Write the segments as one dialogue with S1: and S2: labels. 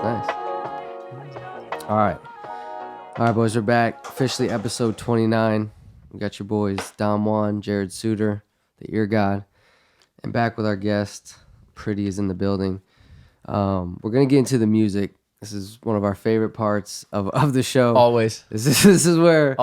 S1: Nice. All right. All right, boys, we're back. Officially episode 29. We got your boys, Dom Juan, Jared Suter, the Ear God, and back with our guest, Pretty is in the building. We're going to get into the music. This is one of our favorite parts of the show.
S2: Always.
S1: This is where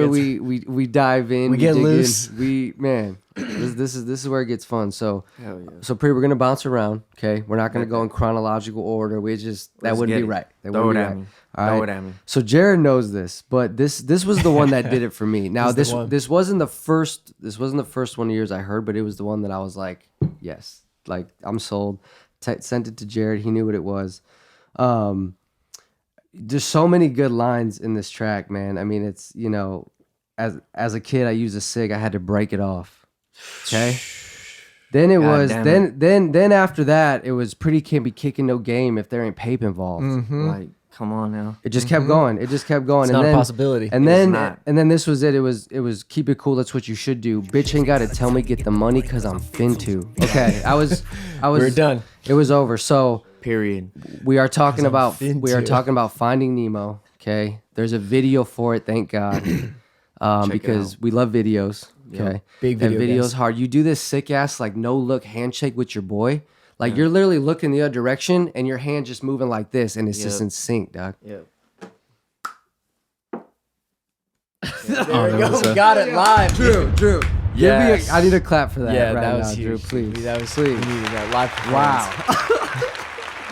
S1: we dive in.
S2: We get loose.
S1: This is where it gets fun. So
S3: Hell yeah.
S1: so Pretty, we're gonna bounce around. Okay, we're not gonna go in chronological order. That wouldn't be right.
S3: Throw it at me. Throw it at me.
S1: So Jared knows this, but this was the one that did it for me. Now this wasn't the first one of yours I heard, but it was the one that I was like, yes, like I'm sold. Sent it to Jared. He knew what it was. There's so many good lines in this track, man. I mean, it's, you know, as a kid, I used a cig. I had to break it off. Okay. Then then after that, it was Pretty can't be kicking no game if there ain't pape involved.
S3: Mm-hmm. Like, come on now.
S1: It just kept going. It just kept going.
S2: It's not a possibility.
S1: And then this was it. It was keep it cool. That's what you should do. Bitch ain't got to tell me get the money because I'm fin to. Okay. I was.
S2: We're done.
S1: It was over. So.
S3: Period.
S1: We are talking about Finding Nemo. Okay, there's a video for it. Thank God, because we love videos. Okay,
S2: yep. Big video.
S1: That video's hard. You do this sick ass like no look handshake with your boy. Like you're literally looking the other direction and your hand just moving like this, and it's just in sync, dog.
S3: Yep.
S2: There we go. We got it live.
S1: Drew.
S2: Yes.
S1: I need a clap for that.
S2: Yeah,
S1: right
S2: that was
S1: now,
S2: huge.
S1: Drew, please.
S2: That was
S1: please.
S2: We needed that live performance.
S1: Wow.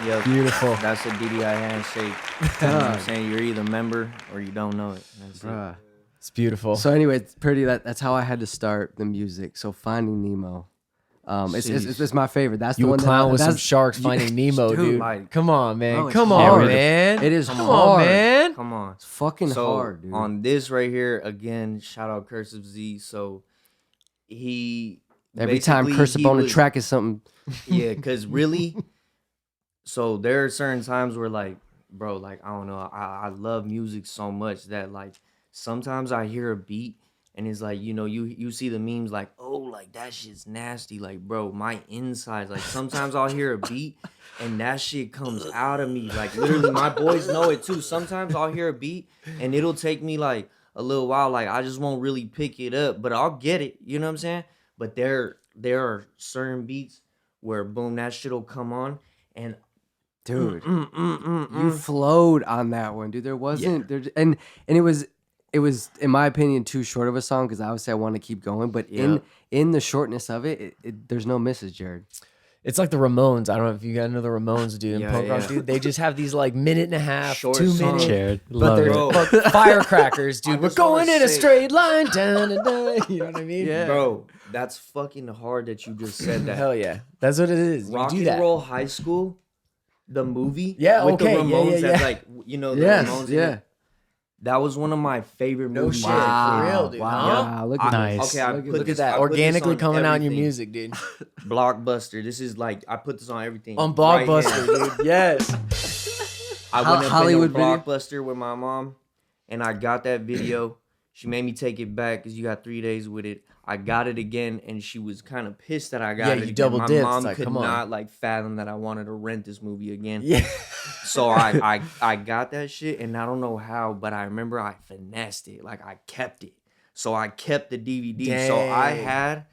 S3: Yep.
S2: Beautiful.
S3: That's a DDI handshake. You know what I'm saying? You're either a member or you don't know it. That's it.
S2: It's beautiful.
S1: So anyway, it's Pretty. That's how I had to start the music. So Finding Nemo. It's my favorite. That's
S2: you
S1: the one.
S2: Clown with some sharks Finding Nemo, dude.
S3: Like,
S2: come on, man.
S1: Oh,
S2: come
S1: hard.
S2: on, man.
S1: It is
S2: come
S1: hard,
S2: on, man.
S3: Come on.
S1: It's fucking hard, dude.
S3: On this right here, again, shout out Cursive Z. So he
S1: every time Cursive on the track is something.
S3: Yeah, because really. So there are certain times where like, bro, like, I don't know, I love music so much that like sometimes I hear a beat and it's like, you know, you see the memes like, oh, like that shit's nasty. Like, bro, my insides, like sometimes I'll hear a beat and that shit comes out of me. Like literally my boys know it too. Sometimes I'll hear a beat and it'll take me like a little while. Like I just won't really pick it up, but I'll get it. You know what I'm saying? But there are certain beats where boom, that shit'll come on and
S1: dude, you flowed on that one, dude. There wasn't there, and it was in my opinion too short of a song because obviously I want to keep going, but in the shortness of it, there's no misses, Jared.
S2: It's like the Ramones. I don't know if you guys know the Ramones, dude. And punk rock, dude. They just have these like minute and a half,
S3: short
S2: 2
S3: songs.
S2: minutes,
S1: Jared,
S2: but they're firecrackers, dude. We're going in a straight line, down and down. You know what I mean?
S1: Yeah.
S3: Bro, that's fucking hard that you just said that.
S2: Hell yeah, that's what it is.
S3: Rock
S2: you do
S3: and
S2: that.
S3: Roll High School, the movie.
S2: Yeah,
S3: with
S2: okay,
S3: the Ramones
S2: yeah.
S3: That like, you know, the Ramones.
S1: Yeah.
S3: That was one of my favorite movies.
S2: shit.
S1: Wow,
S2: For real, dude.
S1: Wow, look at
S4: Nice.
S3: Okay, I
S2: Look at that. Organically coming out in your music, dude.
S3: Blockbuster. This is like I put this on everything.
S2: On Blockbuster, dude. Yes.
S3: I went up
S1: Hollywood
S3: in Blockbuster with my mom, and I got that video. She made me take it back because you got 3 days with it. I got it again, and she was kind of pissed that I got it.
S2: You
S3: again.
S2: double
S3: My
S2: dipped.
S3: mom
S2: Like,
S3: could
S2: come on.
S3: not like fathom that I wanted to rent this movie again.
S2: Yeah.
S3: So I got that shit, and I don't know how, but I remember I finessed it. Like I kept it. So I kept the DVD.
S2: Dang.
S3: So I had.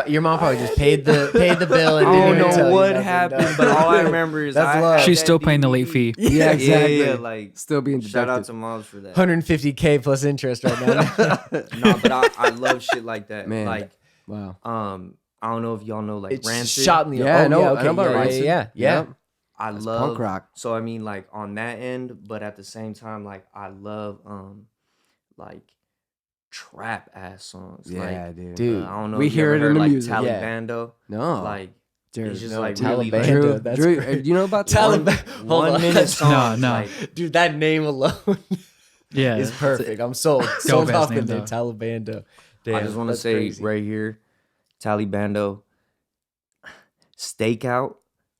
S2: Your mom probably just paid the bill and
S3: I
S2: didn't
S3: don't
S2: even tell
S3: know
S2: you
S3: what
S2: nothing,
S3: happened,
S2: dog.
S3: but all I remember is
S2: That's
S3: I
S2: love.
S3: had
S4: She's
S3: that
S4: still paying the late
S3: DVD.
S4: fee.
S1: Yeah, exactly.
S3: Yeah, like
S1: still being deducted.
S3: shout out to moms for that.
S2: 150K plus interest right now.
S3: No, but I love shit like that.
S1: Man.
S3: Like,
S1: Wow.
S3: I don't know if y'all know like
S2: It's
S3: Rancid.
S2: shot in the
S1: Yeah, I know
S2: okay,
S1: about
S2: yeah,
S1: Rancid.
S2: yeah.
S1: Yep.
S3: I
S1: That's
S3: love
S1: punk rock.
S3: So I mean, like on that end, but at the same time, like I love like trap ass songs.
S1: Yeah,
S3: like,
S1: dude.
S3: I don't know.
S1: We
S3: if you
S1: hear
S3: ever
S1: it in
S3: heard,
S1: the
S3: like,
S1: music.
S3: Talibando.
S1: No.
S3: Like
S1: Jared,
S3: it's just
S2: no,
S3: like really
S2: Taliban.
S3: like,
S1: Drew,
S2: That's
S1: Drew,
S2: great.
S1: do you know about
S2: Taliban.
S3: one
S2: Hold on.
S3: minute songs.
S4: No.
S3: Like,
S2: Dude, that name alone
S4: Yeah.
S2: is perfect. I'm sold. Sold
S4: ass
S2: off the
S4: name,
S2: name
S4: though.
S2: Talibando. Damn,
S3: I just want to
S2: that's
S3: say
S2: crazy.
S3: right here, Talibando, Stakeout.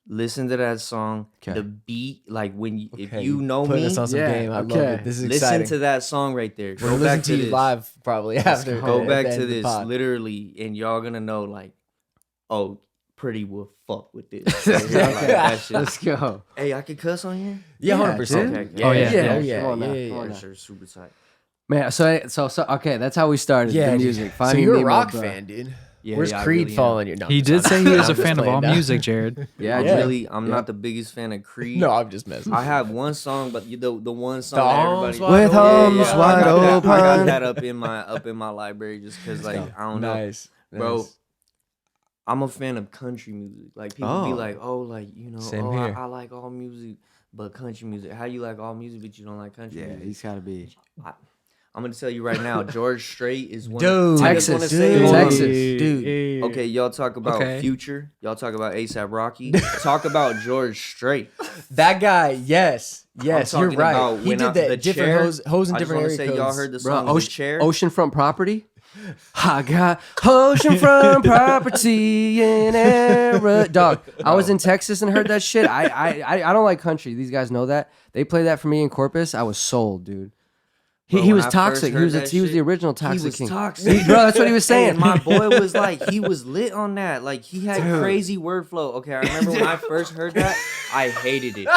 S3: Listen to that song.
S1: Okay.
S3: The beat, like when you, if
S2: Okay,
S3: you know
S2: putting
S3: me,
S2: us on some
S1: Yeah,
S2: game. I love
S1: okay.
S2: it. This is
S3: listen
S2: exciting.
S3: to that song right there.
S2: We're
S3: Go
S2: gonna
S3: back
S2: listen
S3: to
S2: to you
S3: this.
S2: live probably after.
S3: Go
S2: at
S3: back
S2: the end
S3: to
S2: of the
S3: this
S2: pod.
S3: literally, and y'all gonna know like, oh, Pretty will fuck with this. Like, that shit.
S1: Let's go.
S3: Hey, I can cuss on here?
S2: Yeah,
S1: Yeah,
S2: 100%.
S1: dude.
S3: Okay,
S4: Oh, yeah.
S2: yeah,
S1: Yeah, come on now,
S2: yeah,
S1: come on
S2: yeah.
S1: now.
S3: Sure, super tight.
S1: Man, so okay, that's how we started
S2: Yeah,
S1: the
S2: dude.
S1: music.
S2: So
S1: Finding
S2: you're a
S1: Nemo,
S2: rock
S1: bro.
S2: fan, dude.
S3: Yeah,
S2: Where's
S3: yeah, I
S2: Creed
S3: really am.
S2: falling? You? No,
S4: He
S2: I'm
S4: did
S2: just-
S4: say he was
S2: I'm
S4: a
S2: just
S4: fan of
S2: playing
S4: all
S2: now.
S4: music, Jared.
S1: Yeah,
S3: I'm
S1: dude.
S3: really, I'm not the biggest fan of Creed.
S2: No, I'm just messing.
S3: I have one song, but the one song
S2: The
S3: that
S2: arms
S3: everybody
S2: wide
S1: With
S2: open.
S1: arms
S3: I
S1: wide
S3: got that, I got
S1: open.
S3: that up in my library just because like I don't know,
S2: Nice,
S3: bro.
S2: nice.
S3: I'm a fan of country music. Like people be
S1: Oh.
S3: like, oh, like
S2: Same
S3: oh,
S2: here.
S3: I like all music, but country music. How you like all music, but you don't like country
S1: Yeah,
S3: music?
S1: he's got to be.
S3: I'm gonna tell you right now, George Strait is one.
S2: Dude,
S3: I just wanna
S1: Texas,
S3: say,
S1: dude.
S3: hold on.
S1: Texas.
S2: Dude.
S3: Okay, y'all talk about
S2: Okay.
S3: Future. Y'all talk about ASAP Rocky. Talk about George Strait.
S2: That guy, yes, you're
S3: talking
S2: right.
S3: about
S2: He
S3: when
S2: did
S3: I-
S2: that
S3: the
S2: different
S3: chair.
S2: hose in
S3: I just
S2: different
S3: wanna
S2: area
S3: say
S2: codes.
S3: y'all heard the
S1: Bro,
S3: song The Chair.
S1: oceanfront property. I got oceanfront property in era. Dog, I was in Texas and heard that shit. I don't like country. These guys know that. They play that for me in Corpus. I was sold, dude.
S3: Bro,
S1: He
S3: when
S1: was
S3: I first
S1: toxic. He
S3: heard
S1: was
S3: that
S1: he was the
S3: shit,
S1: original
S3: He
S1: toxic
S3: was
S1: king.
S3: toxic.
S1: Bro, that's what he was saying.
S3: And my boy was like, he was lit on that. Like he had crazy word flow. Okay, I remember when I first heard that, I hated it.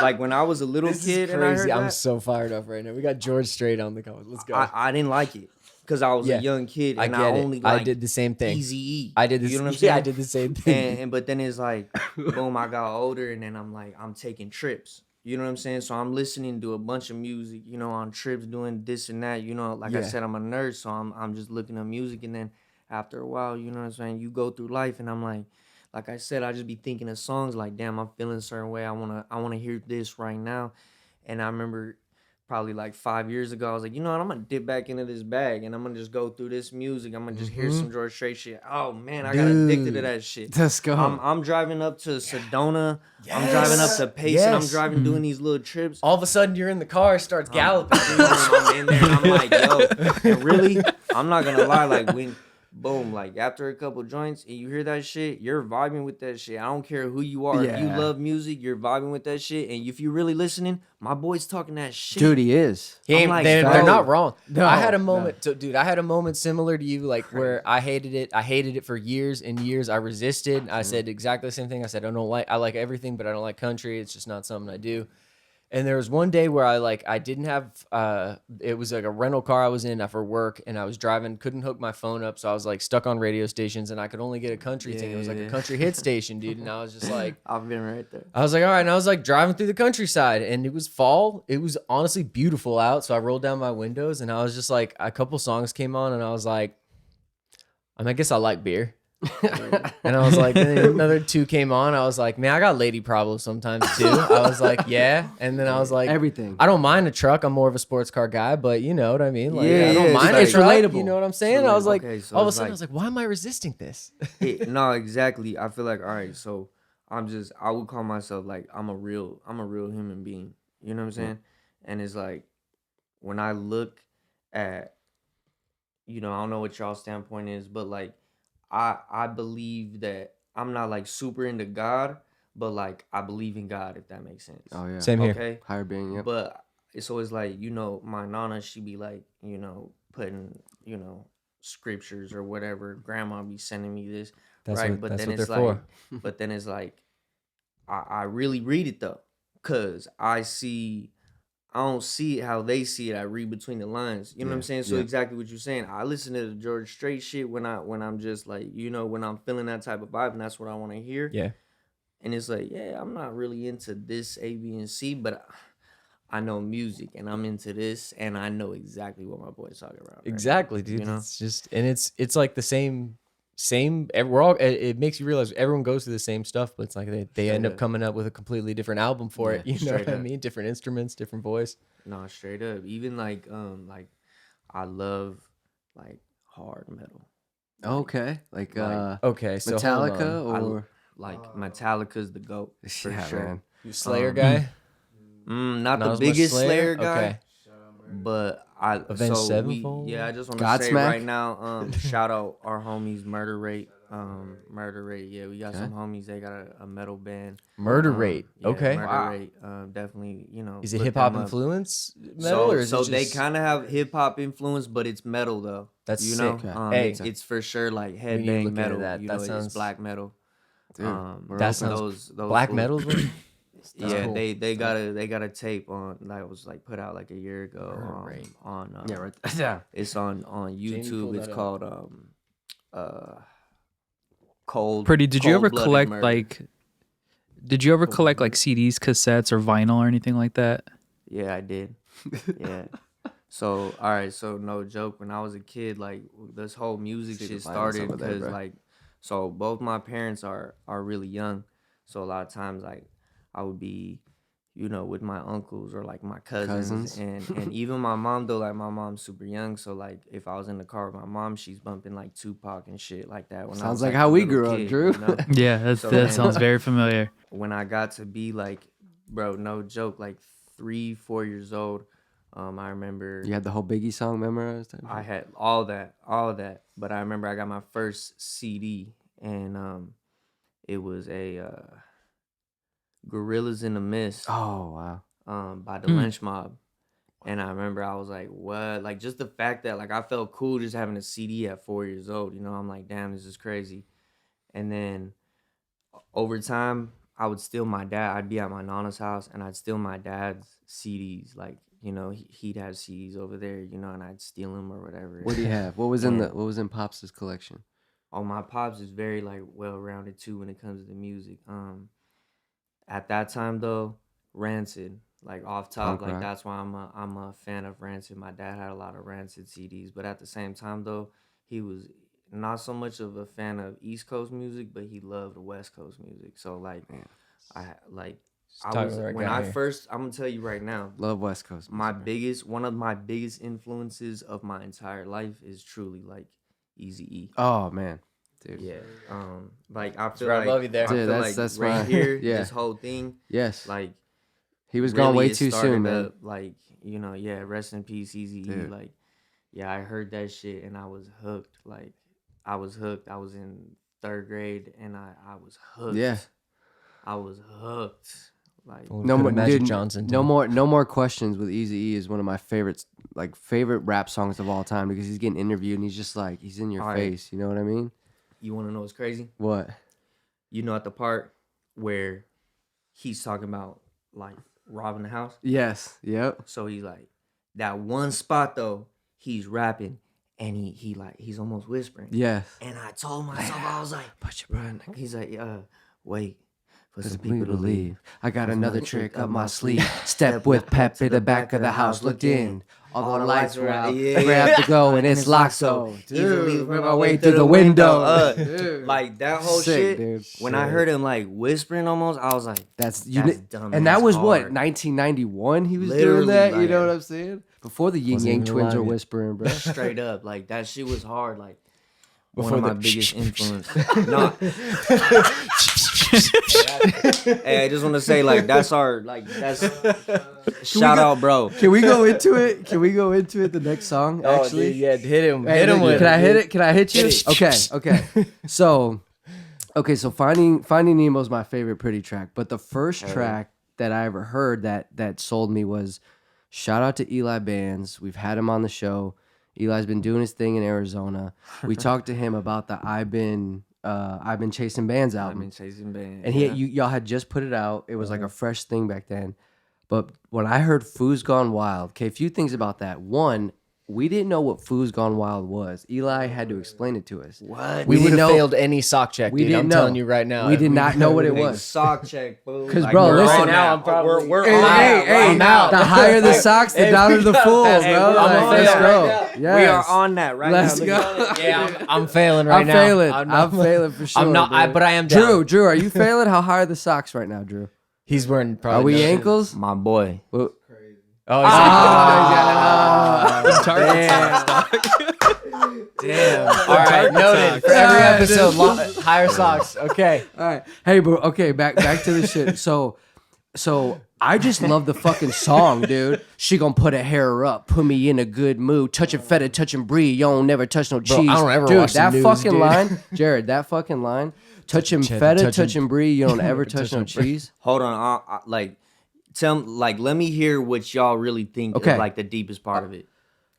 S3: Like when I was a little
S2: This
S3: kid
S2: is
S3: and I heard
S2: crazy. I'm
S3: that,
S2: so fired up right now. We got George Strait on the call. Let's go.
S3: I didn't like it because I was
S2: Yeah,
S3: a young kid
S2: I
S3: and
S2: get
S3: I
S2: it.
S3: only
S2: I
S3: like
S2: did the same thing.
S3: Eazy-E.
S2: I did this.
S3: You know what I'm saying?
S2: Yeah, I did the same thing.
S3: But then it's like, boom, I got older and then I'm like, I'm taking trips. You know what I'm saying? So I'm listening to a bunch of music, on trips, doing this and that. Like I
S2: Yeah.
S3: said, I'm a nerd, so I'm just looking at music. And then after a while, you know what I'm saying? You go through life, and I'm like I said, I just be thinking of songs like, damn, I'm feeling a certain way. I wanna hear this right now. And I remember probably like 5 years ago, I was like, you know what? I'm gonna dip back into this bag, and I'm gonna just go through this music. I'm gonna just hear some George Strait shit. Oh man, I got addicted to
S2: Dude.
S3: that shit.
S1: Let's go.
S3: I'm driving up to Sedona. I'm driving up to Payson. I'm
S2: Yes.
S3: driving doing these little trips.
S2: All of a sudden, you're in the car, it starts galloping.
S3: I'm in there and I'm like, yo, and really, I'm not gonna lie, like when boom, like after a couple joints and you hear that shit, you're vibing with that shit. I don't care who you are. If you
S1: Yeah.
S3: love music, you're vibing with that shit. And if you really listening, my boy's talking that shit.
S1: Dude, he is.
S2: He ain't-
S3: I'm like,
S2: they're
S3: bro.
S2: not wrong.
S1: No,
S2: I had a
S1: no.
S2: moment, dude. I had a moment similar to you, like where I hated it. I hated it for years and years. I resisted. I said exactly the same thing. I said I like everything, but I don't like country. It's just not something I do. And there was one day where I didn't have it was like a rental car I was in for work, and I was driving, couldn't hook my phone up, so I was like stuck on radio stations, and I could only get a country thing. It was like a
S3: Yeah.
S2: country hit station, dude. And I was just like,
S3: I've been right there.
S2: I was like, all right. And I was like driving through the countryside, and it was fall. It was honestly beautiful out. So I rolled down my windows, and I was just like, a couple songs came on, and I was like, I guess I like beer. And I was like, then another two came on. I was like, man, I got lady problems sometimes too. I was like, yeah. And then I was like,
S1: Everything.
S2: I don't mind a truck. I'm more of a sports car guy, but you know what I mean? Like,
S1: Yeah,
S2: I don't
S1: yeah,
S2: mind
S1: it's
S2: a truck.
S1: relatable.
S2: You know what I'm saying? I was like,
S3: Okay, so
S2: all of a
S3: it's
S2: sudden, I
S3: like-
S2: was like, why am I resisting this?
S3: No, exactly. I feel like, all right, so I would call myself like I'm a real human being. You know what I'm saying? And it's like when I look at, I don't know what y'all standpoint is, but like I believe that I'm not like super into God, but like I believe in God, if that makes sense.
S1: Oh yeah.
S2: Same here.
S3: Okay.
S1: Higher being. Yep.
S3: But it's always like, my nana, she be like, putting, scriptures or whatever. Grandma be sending me this. Right. But then it's like, but then it's like, I really read it though. Cause I don't see it how they see it. I read between the lines. You know what I'm
S1: Yeah,
S3: saying? So
S1: yeah.
S3: exactly what you're saying. I listen to the George Strait shit when I'm just like, when I'm feeling that type of vibe, and that's what I want to hear.
S2: Yeah.
S3: And it's like, yeah, I'm not really into this A, B, and C, but I know music and I'm into this, and I know exactly what my boy's talking about. Right?
S2: Exactly, dude.
S3: You know?
S2: It's just, and it's like the same. We're all. It makes you realize everyone goes through the same stuff, but it's like they end up
S3: up.
S2: coming up with a completely different album for it.
S3: Yeah,
S2: You know what
S3: straight
S2: I
S3: up.
S2: mean? Different instruments, different voice.
S3: No, straight up. Even like I love like hard metal.
S1: Okay. Like
S2: Okay, so hold
S1: Metallica
S2: on.
S1: or
S3: Like Metallica's the GOAT for
S1: yeah,
S3: sure.
S1: man.
S2: You Slayer
S3: um,
S2: guy.
S3: Not
S2: Not
S3: the
S2: as much
S3: biggest Slayer guy,
S2: Okay.
S3: but I
S2: Avenged
S3: so
S2: Sevenfold?
S3: yeah, I just want to say
S1: Godsmack?
S3: right now, shout out our homies Murder Rate. Murder Rate, yeah, we got some homies. They got a metal band.
S2: Murder Rate.
S3: Yeah,
S2: Okay.
S3: Murder
S1: Wow.
S3: Rate. Definitely,
S2: Is it
S3: look
S2: hip hop
S3: them up.
S2: influence metal,
S3: So,
S2: or is
S3: so
S2: it just...
S3: they kind of have hip hop influence, but it's metal though.
S2: That's
S3: you know,
S2: sick.
S1: Okay.
S2: Hey.
S3: it's for sure like
S2: look
S3: headbang
S2: into
S3: metal.
S2: that. That
S3: It's
S2: sounds-
S3: black metal.
S1: Dude, we're
S2: that
S1: open.
S2: sounds
S3: those
S2: black
S3: fools-
S2: metal's one?
S3: Yeah,
S2: cool.
S3: they got a tape on that was like put out like a year ago
S2: Right.
S3: on
S1: Yeah, right. Yeah.
S3: it's on
S2: Jamie,
S3: YouTube.
S2: pull
S3: It's
S2: that up.
S3: called Cold.
S4: Pretty, did you ever
S3: Cold-Blooded
S4: collect
S3: Murder.
S4: like? Did you ever collect like CDs, cassettes, or vinyl or anything like that?
S3: Yeah, I did. Yeah. So all right, so no joke. When I was a kid, like this whole music
S1: See the
S3: shit
S1: vinyls
S3: started
S1: over there,
S3: because
S1: bro.
S3: like, so both my parents are really young. So a lot of times like I would be, with my uncles or like my cousins. And even my mom though, like my mom's super young. So like if I was in the car with my mom, she's bumping like Tupac and shit like that. When I
S1: Sounds
S3: was,
S1: like
S3: a
S1: how we
S3: little
S1: grew up,
S3: kid,
S1: Drew.
S4: Yeah, that
S3: So
S4: that
S3: then-
S4: sounds very familiar.
S3: When I got to be like, bro, no joke, like 3-4 years old, I remember
S1: You had the whole Biggie song memorized? type
S3: I
S1: shit?
S3: had all that. But I remember I got my first CD, and it was a Gorillas in the Mist
S1: Oh, wow.
S3: by the Lynch Mob. And I remember I was like, what? Like just the fact that like I felt cool just having a CD at 4 years old. I'm like, damn, this is crazy. And then over time, I would steal my dad. I'd be at my nana's house, and I'd steal my dad's CDs. Like, he'd have CDs over there, and I'd steal them or whatever.
S1: What do you have? What was in Pops' collection?
S3: Oh, my pops is very like well-rounded too when it comes to the music. At that time though, Rancid, like off top,
S1: Punk
S3: like
S1: rock.
S3: that's why I'm a fan of Rancid. My dad had a lot of Rancid CDs, but at the same time though, he was not so much of a fan of East Coast music, but he loved West Coast music. So like, I
S2: talking
S3: was
S2: to the right
S3: when
S2: guy
S3: I
S2: here.
S3: first. I'm gonna tell you right now,
S1: Love West Coast.
S3: one of my biggest influences of my entire life is truly like Eazy-E.
S1: Oh, man. Dude.
S3: Yeah. Like I feel
S2: right
S3: like
S2: above you there.
S3: I
S1: Dude,
S3: feel
S1: that's-
S3: like
S1: that's
S3: right
S1: my-
S3: here,
S1: yeah.
S3: this whole thing,
S1: Yes.
S3: like
S1: He was gone
S3: really
S1: way
S3: it
S1: too
S3: started
S1: soon, man.
S3: up, like, yeah, rest in peace, Eazy-E.
S1: Dude.
S3: Like, yeah, I heard that shit and I was hooked. Like, I was hooked. I was in 3rd grade and I was hooked.
S1: Yeah.
S3: I was hooked. Like,
S1: No
S2: Put a
S1: more,
S2: Magic
S1: dude,
S2: Johnson
S1: no
S2: to-
S1: more questions with Eazy-E is one of my favorite rap songs of all time because he's getting interviewed and he's just like, he's in your
S3: All right.
S1: face. You know what I mean?
S3: you want to know what's crazy?
S1: What?
S3: At the part where he's talking about like robbing the house.
S1: Yes. Yep.
S3: So he's like, that one spot though, he's rapping and he's almost whispering.
S1: Yes.
S3: And I told myself, I was like,
S1: Put your brand.
S3: he's like, wait for
S1: Cause
S3: some
S1: people to leave. I got
S3: There's
S1: another trick up my sleeve. Step with pep in the back of the house. Looked in. All the lights were out.
S3: Yeah.
S1: Grab to go and it's locked. So, dude, rip my way through the window. Dude.
S3: Like that whole
S1: Sick,
S3: shit.
S1: dude.
S3: When I heard him like whispering almost, I was like,
S1: That's
S3: dumb.
S1: and that was what
S3: hard.
S1: 1991. He was doing
S3: Literally,
S1: that. You
S3: like-
S1: know what I'm saying? Before the Yin
S2: Wasn't
S1: Yang
S2: even
S1: twins were
S2: alive yet.
S1: whispering, bro.
S3: Straight up, like that shit was hard. Like
S2: Before
S3: one of my
S2: the-
S3: biggest influence. No. Hey, I just want to say like that's shout out, bro.
S1: Can we go into it? Can we go into it? The next song,
S2: Oh,
S1: actually.
S2: dude, yeah, hit him.
S1: Hey,
S2: Hit him
S1: dude,
S2: with
S1: Can I hit
S2: dude.
S1: it? Can I hit you?
S2: Hit it.
S1: Okay. So Finding Nemo's my favorite Pretty track, but the first track that I ever heard that sold me was shout out to Eli Bands. We've had him on the show. Eli's been doing his thing in Arizona. We talked to him about the I've been chasing bands
S3: I've
S1: album.
S3: been chasing bands.
S1: And y'all had just put it out. It was like a fresh thing back then. But when I heard Foo's Gone Wild, okay, a few things about that. One, we didn't know what Foo's Gone Wild was. Eli had to explain it to us.
S3: What?
S2: We
S1: didn't
S2: would have
S1: know-
S2: failed any sock check,
S1: We
S2: dude.
S1: didn't
S2: I'm
S1: know.
S2: telling you right now.
S1: We did not know what it
S3: Big
S1: was.
S3: sock check, fool.
S1: 'Cause, bro,
S3: we're
S1: listen,
S3: on
S2: now
S3: that.
S2: I'm probably-
S3: we're
S2: Hey,
S3: on that
S1: hey,
S3: right now.
S1: the higher the socks, the
S2: Hey,
S1: downer
S2: we
S1: the
S2: got-
S1: fools,
S2: hey,
S1: bro.
S2: we're
S1: Like,
S2: on
S1: let's
S2: that
S1: go.
S2: right
S3: We are
S1: Yes.
S3: on that right
S1: Let's
S3: now.
S1: go.
S3: Look at it.
S2: Yeah, I'm failing right
S1: I'm
S2: now.
S1: failing.
S2: I'm
S1: I'm failing for sure.
S2: I'm not,
S1: bro.
S2: but I am down.
S1: Drew, are you failing? How high are the socks right now, Drew?
S2: He's wearing probably.
S1: Are we
S2: no shoes.
S1: ankles?
S3: My boy.
S1: Well,
S2: Oh, damn. All right, noted. For every episode, higher socks. Okay.
S1: all right. Hey, bro. Okay, back to the shit. So I just love the fucking song, dude. She gonna put her hair up, put me in a good mood, touching feta, touching brie. You don't never touch no cheese.
S2: I don't ever
S1: dude,
S2: watch the
S1: that
S2: news,
S1: fucking
S2: dude.
S1: line, Jared. That fucking line, touching
S2: cheddar,
S1: feta,
S2: touching-
S1: touching brie. You don't ever touch no cheese.
S3: Hold on. Let me hear what y'all really think
S1: Okay.
S3: is like the deepest part of it.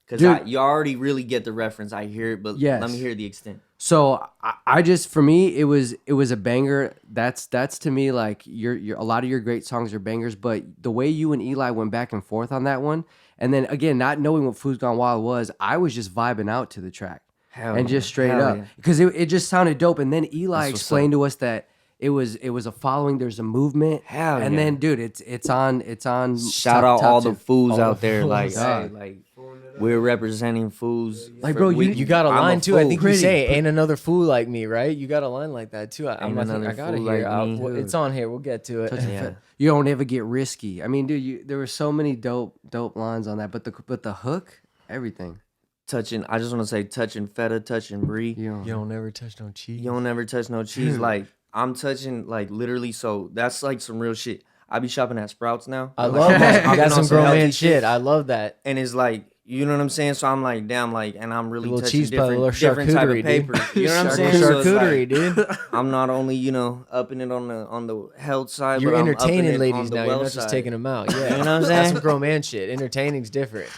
S1: Dude.
S3: Because you already really get the reference. I hear it, but
S1: Yes.
S3: let me hear the extent.
S1: So I just, for me, it was a banger. That's to me like your a lot of your great songs are bangers, but the way you and Eli went back and forth on that one, and then again not knowing what Food's Gone Wild was, I was just vibing out to the track
S3: Hell
S1: and
S3: yeah.
S1: just straight
S3: Hell
S1: up
S3: yeah.
S1: because it just sounded dope. And then Eli
S3: That's what's
S1: explained to us that it was a following. There's a movement,
S3: Hell
S1: and
S3: yeah.
S1: then dude, it's on.
S3: Shout out all the
S1: two.
S3: fools
S2: All
S3: out
S2: the
S3: there. Like,
S2: fools.
S3: hey, like we're representing fools.
S1: Like, bro,
S2: You got a
S3: I'm
S2: line too. I
S3: fool.
S2: think you say "Ain't another fool like me," right? You got a line like that too. I
S3: Ain't
S2: think
S3: another
S2: I got it
S3: fool
S2: here.
S3: like me.
S2: It's on here. We'll get to it.
S3: Yeah.
S1: You don't ever get risky. I mean, dude, there were so many dope lines on that, but the hook, everything.
S3: Touching, I just want to say, touching feta, touching brie.
S1: You know,
S2: You don't ever touch no cheese.
S3: You don't ever touch no cheese. Like, I'm touching, like, literally. So that's like some real shit. I be shopping at Sprouts now.
S2: I
S3: Like,
S2: love that.
S3: I've been
S2: That's
S3: on
S2: some grown
S3: healthy
S2: man shit. I love that.
S3: And it's like, you know what I'm saying? So I'm like, damn, like, and I'm really
S2: A little
S3: touching
S2: cheese puff, a little
S3: different type of
S2: charcuterie,
S3: paper.
S2: dude.
S3: You know what I'm saying? So it's
S2: Charcuterie,
S3: like,
S2: dude.
S3: I'm not only, you know, upping it on the health side,
S2: You're
S3: but I'm upping
S2: entertaining
S3: it
S2: ladies
S3: on the
S2: now. You're
S3: wealth
S2: not just
S3: side.
S2: taking them out. Yeah,
S3: You know what I'm
S2: That's
S3: saying?
S2: some grown man shit. Entertaining's different.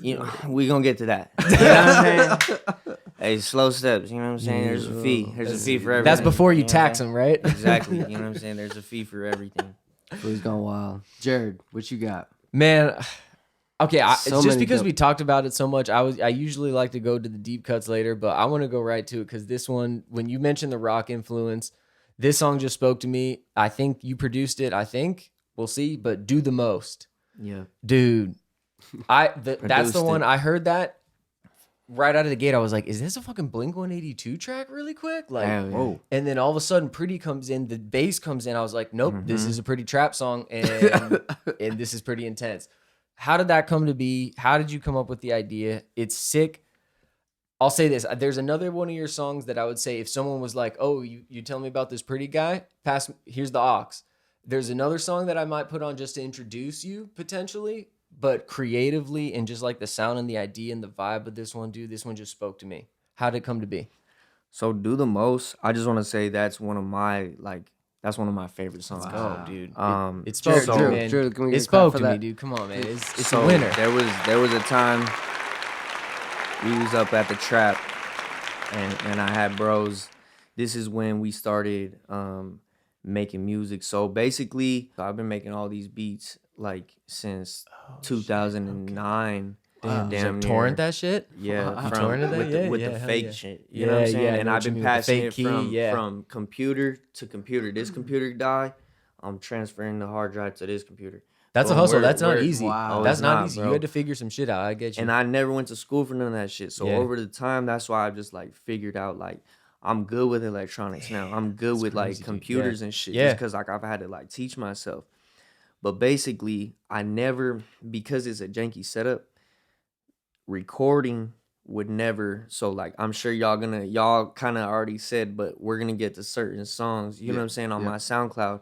S3: You know, we gonna get to that. You know what I'm saying? Hey, slow steps. You know what I'm saying? There's a fee. There's a fee for everything.
S2: That's before you
S3: know what I'm
S2: tax
S3: saying?
S2: them, right?
S3: Exactly. You know what I'm saying? There's a fee for everything.
S1: Food's Gone Wild. Jared, what you got?
S2: Man, okay.
S1: So
S2: It's just
S1: many
S2: because
S1: dope-
S2: we talked about it so much. I usually like to go to the deep cuts later, but I want to go right to it because this one, when you mentioned the rock influence, this song just spoke to me. I think you produced it. I think we'll see, but Do the Most,
S3: Yeah.
S2: dude. That's the
S3: Produced
S2: one
S3: it.
S2: I heard that right out of the gate. I was like, is this a fucking Blink 182 track really quick? Like,
S3: Hell yeah.
S1: Whoa.
S2: and then all of a sudden, Pretty comes in, the bass comes in. I was like, nope, this
S3: Mm-hmm.
S2: is a Pretty trap song, and this is pretty intense. How did that come to be? How did you come up with the idea? It's sick. I'll say this. There's another one of your songs that I would say if someone was like, oh, you tell me about this Pretty guy, here's the aux. There's another song that I might put on just to introduce you potentially, but creatively and just like the sound and the idea and the vibe of this one, dude, this one just spoke to me. How did it come to be?
S3: So Do the Most. I just want to say that's one of my favorite songs.
S2: Oh, dude. It
S3: Drew,
S2: spoke to me, man.
S1: Drew, can we get
S2: It
S1: a clap
S2: spoke
S1: for
S2: to me,
S1: that?
S2: dude. Come on, man. It's
S3: So
S2: a winner.
S3: There was a time we was up at the trap and I had bros. This is when we started making music. So basically, I've been making all these beats like since 2009.
S2: Damn,
S3: damn
S2: torrent
S3: near.
S2: that shit?
S3: Yeah,
S2: You
S3: from
S2: torrented that?
S3: with
S2: Yeah,
S3: the, with
S2: yeah,
S3: the
S2: hell
S3: fake
S2: yeah.
S3: shit. You know what I'm
S2: Yeah,
S3: saying?
S2: yeah, I
S3: And
S2: know
S3: I've
S2: what you
S3: been
S2: mean with the
S3: passing
S2: fake
S3: it
S2: key,
S3: from
S2: yeah.
S3: from computer to computer. This computer die, I'm transferring the hard drive to this computer.
S2: That's a
S3: Boom,
S2: hustle.
S3: we're-
S2: That's not
S3: we're-
S2: easy.
S1: Wow.
S2: That's
S3: it's
S2: not
S3: not,
S2: easy.
S3: bro.
S2: You had to figure some shit out. I get you.
S3: And I never went to school for none of that shit. So
S2: Yeah.
S3: over the time, that's why I just like figured out like I'm good with electronics now. I'm good with like
S2: crazy, dude.
S3: computers
S2: Yeah.
S3: and shit.
S2: Yeah.
S3: Just because like I've had to like teach myself. But basically, I never, because it's a janky setup, recording would never. So like I'm sure y'all kind of already said, but we're gonna get to certain songs. You know what I'm saying, on my SoundCloud.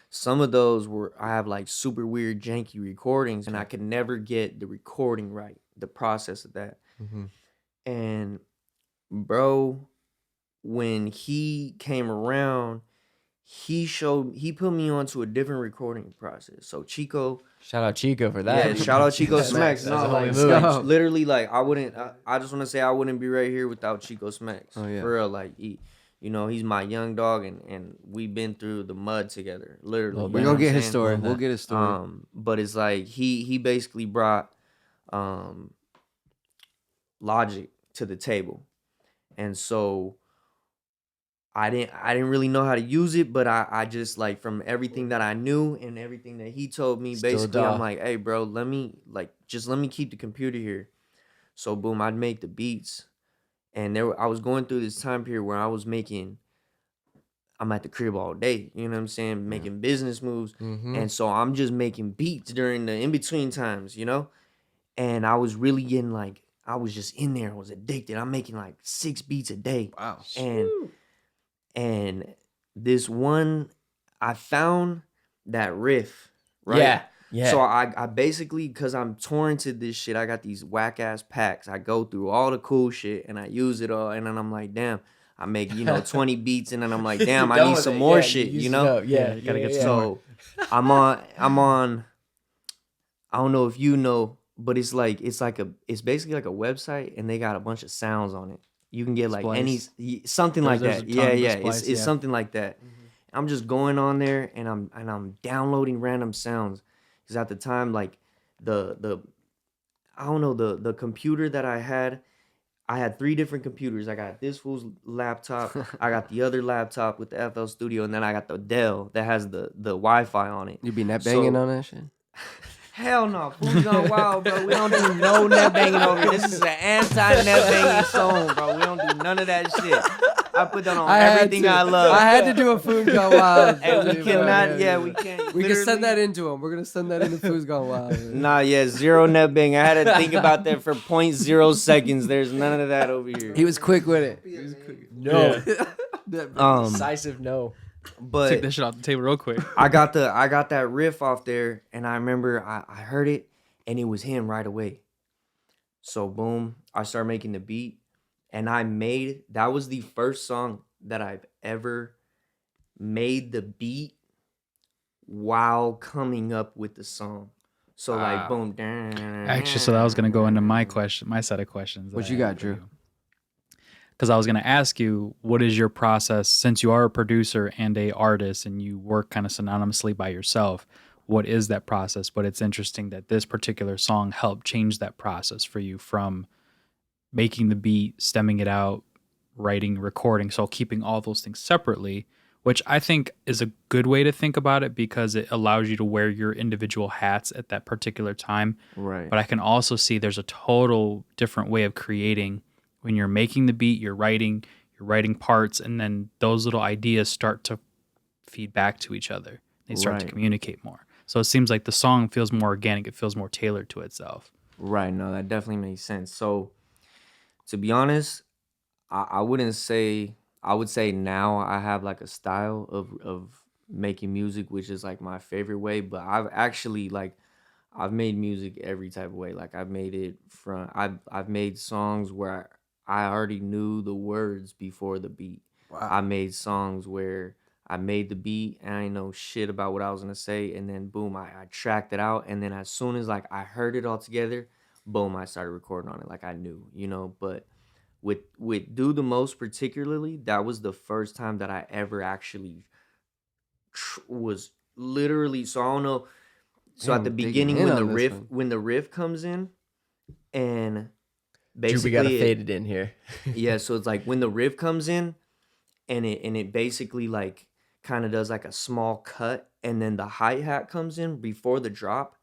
S3: Some of those I have like super weird janky recordings, and I could never get the recording right, the process of that.
S2: Mhm.
S3: And bro, when he came around, he put me onto a different recording process. So Chico,
S2: Shout out Chico for that.
S3: yeah, shout out Chico Smacks.
S2: That's a
S3: No,
S2: homie
S3: like,
S2: move.
S3: literally, like I just want to say I wouldn't be right here without Chico Smacks.
S1: Oh, yeah.
S3: For real, like you know, he's my young dog, and we've been through the mud together, literally.
S2: Well,
S3: you
S1: We're
S3: know
S1: gonna
S3: what
S1: get
S3: I'm
S1: his
S3: saying?
S1: story. We'll get his story.
S3: But it's like he basically brought logic to the table, and so I didn't really know how to use it, but I just like from everything that I knew and everything that he told me,
S2: Still
S3: basically
S2: dog.
S3: I'm like, hey bro, let me keep the computer here. So boom, I'd make the beats, and I was going through this time period where I'm at the crib all day, you know what I'm saying, making business moves.
S2: Mhm.
S3: And so I'm just making beats during the in-between times, you know? And I was really getting like, I was just in there. I was addicted. I'm making like 6 beats a day.
S1: Wow.
S3: And this one, I found that riff, right?
S2: Yeah. Yeah.
S3: So I basically, because I'm torrented this shit, I got these whack-ass packs. I go through all the cool shit, and I use it all. And then I'm like, damn, I make, 20 beats. And then I'm like, damn, I
S2: Done
S3: need
S2: with
S3: some
S2: it.
S3: more
S2: Yeah,
S3: shit,
S2: used
S3: you
S2: it
S3: know?
S2: up. Yeah.
S4: gotta get some
S3: So I'm on. I don't know if you know, but it's basically like a website, and they got a bunch of sounds on it. You can get like any
S1: Splice.
S3: something like
S4: There's
S3: that.
S4: a
S3: Yeah,
S4: ton of
S3: yeah.
S4: Splice,
S3: It's
S4: yeah.
S3: something like that. I'm just going on there and I'm downloading random sounds because at the time like the I don't know the computer that I had 3 different computers. I got this fool's laptop, I got the other laptop with the FL Studio, and then I got the Dell that has the Wi-Fi on it.
S1: You be net banging on that shit?
S3: Hell no, fool's gone wild, bro. We don't do no net banging over here. This is an anti-net banging song, bro. We don't do none of that shit. I put that on everything I love.
S1: I had to do a Food Gone Wild.
S3: And we
S1: Bro,
S3: cannot,
S1: yeah.
S3: we can't.
S1: We can
S3: literally-
S1: send that into him. We're gonna send that into Food's Gone Wild. Man.
S3: Nah, yeah, 0 net bang. I had to think about that for 0.0 seconds. There's none of that over here.
S1: He was quick with it.
S2: No.
S4: Yeah.
S2: Decisive no.
S4: Take
S3: But
S4: that shit off the table real quick.
S3: I got that riff off there, and I remember I heard it, and it was him right away. So boom, I started making the beat, and that was the first song that I've ever made the beat while coming up with the song. So like boom.
S4: Actually, so that was gonna go into my set of questions.
S1: What you got, Drew?
S4: Because I was gonna ask you, what is your process since you are a producer and a artist and you work kind of synonymously by yourself? What is that process? But it's interesting that this particular song helped change that process for you from making the beat, stemming it out, writing, recording. So keeping all those things separately, which I think is a good way to think about it because it allows you to wear your individual hats at that particular time.
S3: Right.
S4: But I can also see there's a total different way of creating when you're making the beat, you're writing parts, and then those little ideas start to feed back to each other. They start to
S3: Right.
S4: communicate more. So it seems like the song feels more organic. It feels more tailored to itself.
S3: Right. No, that definitely makes sense. So to be honest, I wouldn't say I would say now I have like a style of making music, which is like my favorite way. But I've actually like I've made music every type of way. Like I've made songs where I already knew the words before the beat.
S1: Wow.
S3: I made songs where I made the beat and I didn't know shit about what I was gonna say, and then boom, I tracked it out, and then as soon as like I heard it all together, boom, I started recording on it like I knew, you know. But with Do the Most particularly, that was the first time that I ever actually was literally. So I don't know. So
S1: Man,
S3: at the
S1: we're digging
S3: beginning
S1: in
S3: when
S1: on this one.
S3: the riff comes in, and
S2: Dude,
S3: basically
S2: we gotta fade it in here.
S3: yeah, so it's like when the riff comes in, and it basically like kind of does like a small cut, and then the hi-hat comes in before the drop.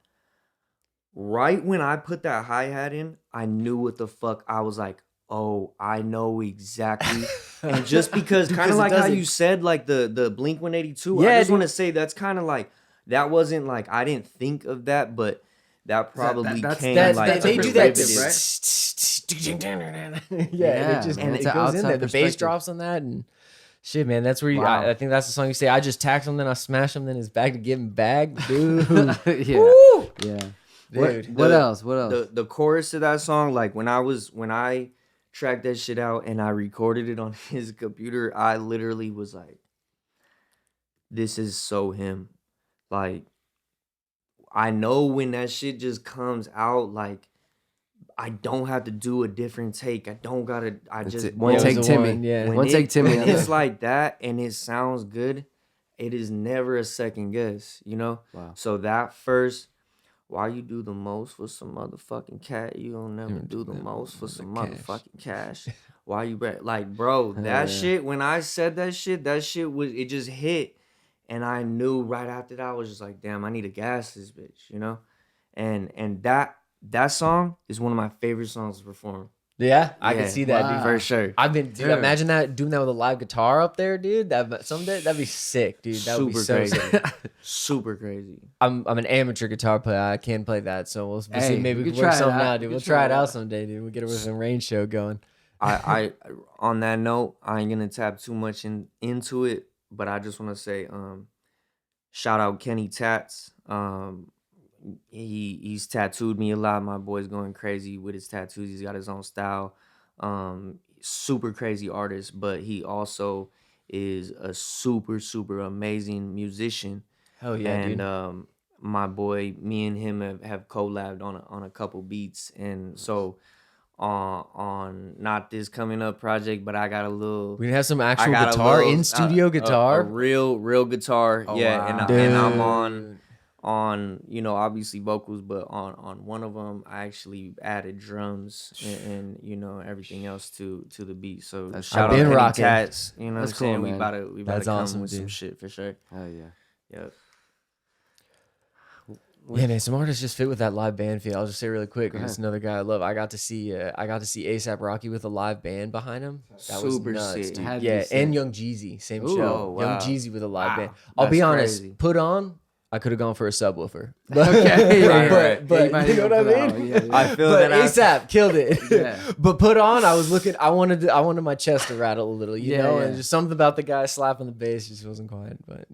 S3: Right when I put that hi-hat in, I knew what the fuck. I was like, oh, I know exactly. And just because kind
S2: Because
S3: of
S2: it
S3: like how
S2: doesn't-
S3: you said like the Blink 182,
S2: Yeah,
S3: I just
S2: dude.
S3: want to say that's kind of like that wasn't like I didn't think of that, but that probably
S1: that's-
S3: came
S1: that's-
S3: like
S1: that's
S2: they
S1: a
S2: do that.
S1: derivative, right?
S2: Yeah,
S1: Yeah,
S2: it just
S1: and it's
S2: it
S1: an
S2: goes in
S1: outside
S2: there. The bass
S1: perspective.
S2: drops on that and shit, man. That's where you.
S1: Wow.
S2: I think that's the song you say. I just tax him, then I smash him, then it's back to getting bagged, dude.
S1: Yeah.
S2: Woo!
S1: Yeah.
S2: Dude.
S1: What else? What else?
S3: the chorus of that song, like when I tracked that shit out and I recorded it on his computer, I literally was like, this is so him. Like, I know when that shit just comes out, like, I don't have to do a different take. I don't gotta. I
S1: That's
S3: just
S1: it. One
S2: Yeah, it
S1: take
S2: was the
S1: Timmy.
S2: one, yeah.
S3: when
S1: One
S3: it-
S1: take Timmy.
S3: when
S1: on
S3: it's
S1: that.
S3: like that and it sounds good, it is never a second guess, you know?
S1: Wow.
S3: So that first, why you do the most for some motherfucking cat, you don't never do the most for some motherfucking cash. Why you like, bro, that
S1: Yeah.
S3: shit, when I said that shit was, it just hit. And I knew right after that, I was just like, damn, I need to gas this bitch, you know? And that song is one of my favorite songs to perform.
S2: Yeah, I
S3: Yeah,
S2: can see that,
S1: wow.
S2: dude.
S3: For sure.
S2: I've been, dude.
S1: Dude.
S2: Imagine that doing that with a live guitar up there, dude. That someday that'd be sick, dude. That would be
S3: Super
S2: so
S3: crazy.
S2: sick.
S3: Super crazy.
S2: I'm an amateur guitar player. I can't play that, so we'll see.
S1: Hey,
S2: Maybe
S1: we
S2: we
S1: could
S2: can work
S1: try it
S2: something
S1: out.
S2: out,
S1: We
S2: dude.
S1: could
S2: We'll
S1: try
S2: try
S1: it
S2: it out
S1: out.
S2: someday, dude. We'll get it with some rain show going.
S3: I on that note, I ain't gonna tap too much into it, but I just want to say, shout out Kenny Tats. He's tattooed me a lot. My boy's going crazy with his tattoos. He's got his own style. Super crazy artist, but he also is a super amazing musician.
S2: Hell yeah,
S3: And
S2: dude.
S3: my boy, me and him have collabed on a couple beats, and so on not this coming up project, but I got a little.
S2: We have some
S3: I
S2: actual
S3: got a
S2: guitar
S3: little,
S2: in studio
S3: a
S2: guitar.
S3: real guitar.
S1: Oh,
S3: yeah,
S1: wow.
S3: and I'm
S2: Dude.
S3: on obviously vocals, but on one of them I actually added drums and everything else to the beat. So
S1: That's
S3: shout
S2: I've
S3: out
S2: been
S3: Penny
S2: rocking.
S3: Tats, you know
S1: That's
S3: what I'm
S1: cool,
S3: saying?
S1: man.
S3: We about
S2: That's
S3: to come
S2: awesome,
S3: with some
S2: dude.
S3: shit for sure.
S1: Oh yeah.
S3: Yep.
S2: Yeah, man, some artists just fit with that live band feel. I'll just say really quick,
S1: Go
S2: because
S1: ahead.
S2: another guy I love. I got to see ASAP Rocky with a live band behind him. That was
S3: Super
S2: nuts,
S3: sick.
S2: dude.
S1: Had to be
S2: Yeah,
S1: sick.
S2: and Young Jeezy, same
S1: Ooh.
S2: show.
S3: Oh,
S2: Young
S3: wow.
S2: Jeezy with a live
S3: Wow.
S2: band. I'll be
S3: That's
S2: honest.
S3: crazy.
S2: Put on, I could have gone for a subwoofer.
S1: Okay,
S3: right.
S2: but
S1: Yeah, you might
S2: you know
S1: go
S2: what I
S1: for that
S2: mean?
S1: one. Yeah, yeah.
S3: I feel
S2: But
S3: that
S2: ASAP killed it.
S1: Yeah.
S2: But put on, I was looking. I wanted my chest to rattle a little, you
S1: Yeah,
S2: know,
S1: yeah.
S2: and just something about the guy slapping the bass just wasn't quiet. But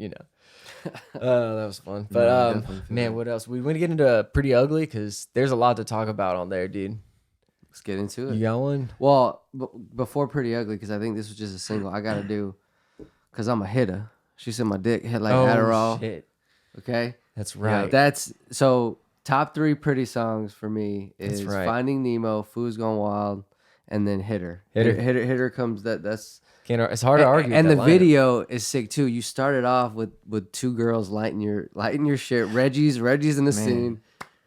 S2: that was fun. But
S3: No, definitely feel
S2: man,
S3: that.
S2: what else? We want to get into Pretty Ugly because there's a lot to talk about on there, dude.
S1: Let's get into
S2: You
S1: it.
S2: got one?
S1: Well, before Pretty Ugly, because I think this was just a single. I gotta do, because I'm a hitter. She said my dick hit like Adderall.
S2: Shit.
S1: Okay.
S2: That's
S1: Yeah,
S2: right.
S1: that's so top 3 pretty songs for me is
S2: That's right.
S1: Finding Nemo, Food's Gone Wild, and then Hitter.
S2: Hitter.
S1: Hitter comes that's
S2: It's hard to argue.
S1: and
S2: with
S1: the
S2: that lineup.
S1: video is sick too. You started off with 2 girls lighting your shit. Reggie's in the scene.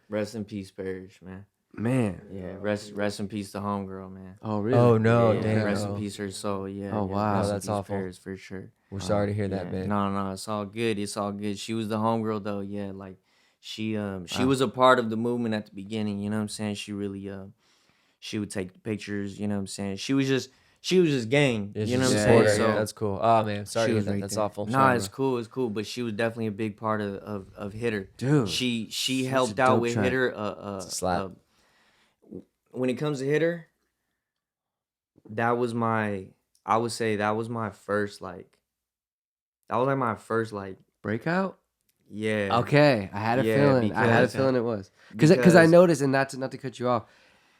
S3: Rest in peace, Parrish, man.
S1: Man.
S3: Yeah, rest in peace to homegirl, man.
S1: Oh really?
S2: Oh no,
S3: Yeah,
S2: damn.
S3: rest in peace her soul. Yeah.
S1: Oh,
S3: yeah,
S1: wow.
S3: rest in
S2: That's
S3: peace,
S2: awful.
S3: Parrish, for sure.
S2: We're sorry to hear that,
S3: Yeah.
S2: man.
S3: No, it's all good. It's all good. She was the homegirl though. Yeah, like she was a part of the movement at the beginning. You know what I'm saying? She really she would take pictures. You know what I'm saying? She was just gang.
S2: It's
S3: You know
S2: just
S3: what I'm
S2: support
S3: saying?
S2: her.
S3: So
S2: That's cool. Oh man, sorry
S3: she
S2: to hear
S3: was
S2: that.
S3: right
S2: That's
S3: there.
S2: awful.
S3: Nah,
S2: Sorry,
S3: it's cool. But she was definitely a big part of Hitter.
S1: Dude,
S3: She
S1: such a
S3: helped out
S1: dope
S3: with
S1: track.
S3: Hitter.
S2: It's a slap.
S3: When it comes to Hitter, I would say that was my first my first
S1: breakout?
S3: yeah.
S1: Okay, I had a
S3: Yeah,
S1: feeling. I had a
S3: because-
S1: feeling it was because I
S3: because-
S1: noticed, and not to cut you off.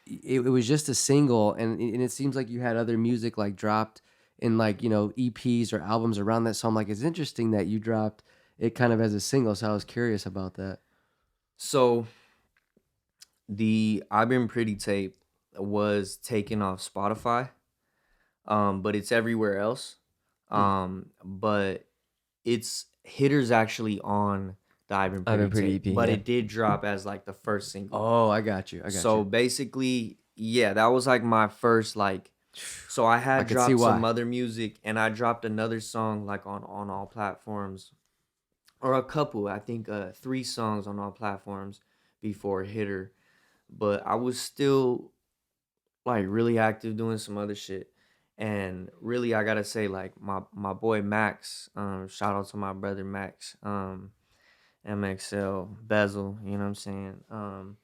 S1: It was just a single, and it seems like you had other music like dropped in like EPs or albums around that. So I'm like, it's interesting that you dropped it kind of as a single. So I was curious about that.
S3: So the I've Been Pretty tape was taken off Spotify, but it's everywhere else. But it's Hitter's actually on the I've Been Pretty,
S2: Pretty
S3: tape,
S2: EP,
S3: but
S2: yeah.
S3: it did drop as like the first single.
S1: Oh, I got you.
S3: So basically, yeah, that was like my first So I had
S1: I could see
S3: dropped some
S1: why.
S3: other music, and I dropped another song like on all platforms, or a couple. I think 3 songs on all platforms before Hitter, but I was still like really active doing some other shit. And really, I gotta say, like my boy Max, shout out to my brother Max, MXL Bezel. You know what I'm saying?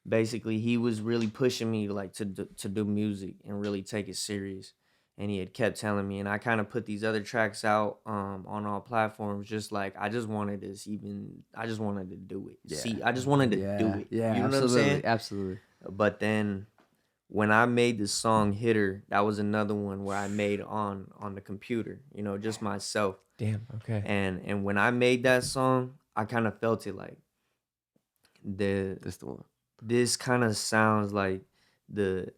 S3: Basically, he was really pushing me to do music and really take it serious. And he had kept telling me, and I kind of put these other tracks out on all platforms, just like I just wanted to do it.
S1: Yeah.
S3: See, I just wanted to do it.
S1: Yeah,
S3: You know
S1: absolutely,
S3: what I'm saying?
S1: absolutely.
S3: But then when I made the song Hitter, that was another one where I made on the computer, just myself.
S2: Damn. Okay.
S3: And when I made that song, I kind of felt it like
S1: That's the one.
S3: this kind of sounds like the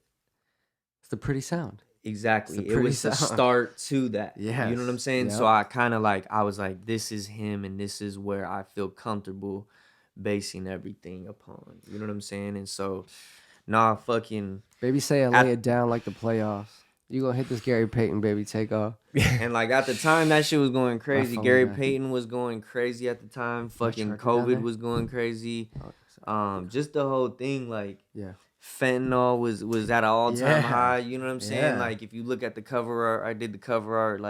S1: It's the pretty sound.
S3: exactly.
S1: It's a
S3: It
S1: pretty
S3: was the
S1: sound.
S3: start to that. You know what I'm
S1: Yes,
S3: saying?
S1: yep.
S3: So I kind of I was like, this is him, and this is where I feel comfortable basing everything upon. You know what I'm saying? And so, fucking.
S1: Baby say I
S3: At-
S1: lay it down like the playoffs. You gonna hit this Gary Payton, baby, take off.
S3: And at the time, that shit was going crazy.
S1: phone
S3: Gary
S1: back.
S3: Payton was going crazy at the time. Fucking
S1: charger down
S3: COVID
S1: there?
S3: was going crazy.
S1: Oh,
S3: Just the whole thing,
S1: yeah.
S3: fentanyl was at an all time
S1: Yeah.
S3: high. You know what I'm saying?
S1: Yeah.
S3: If you look at the cover art, I did the cover art.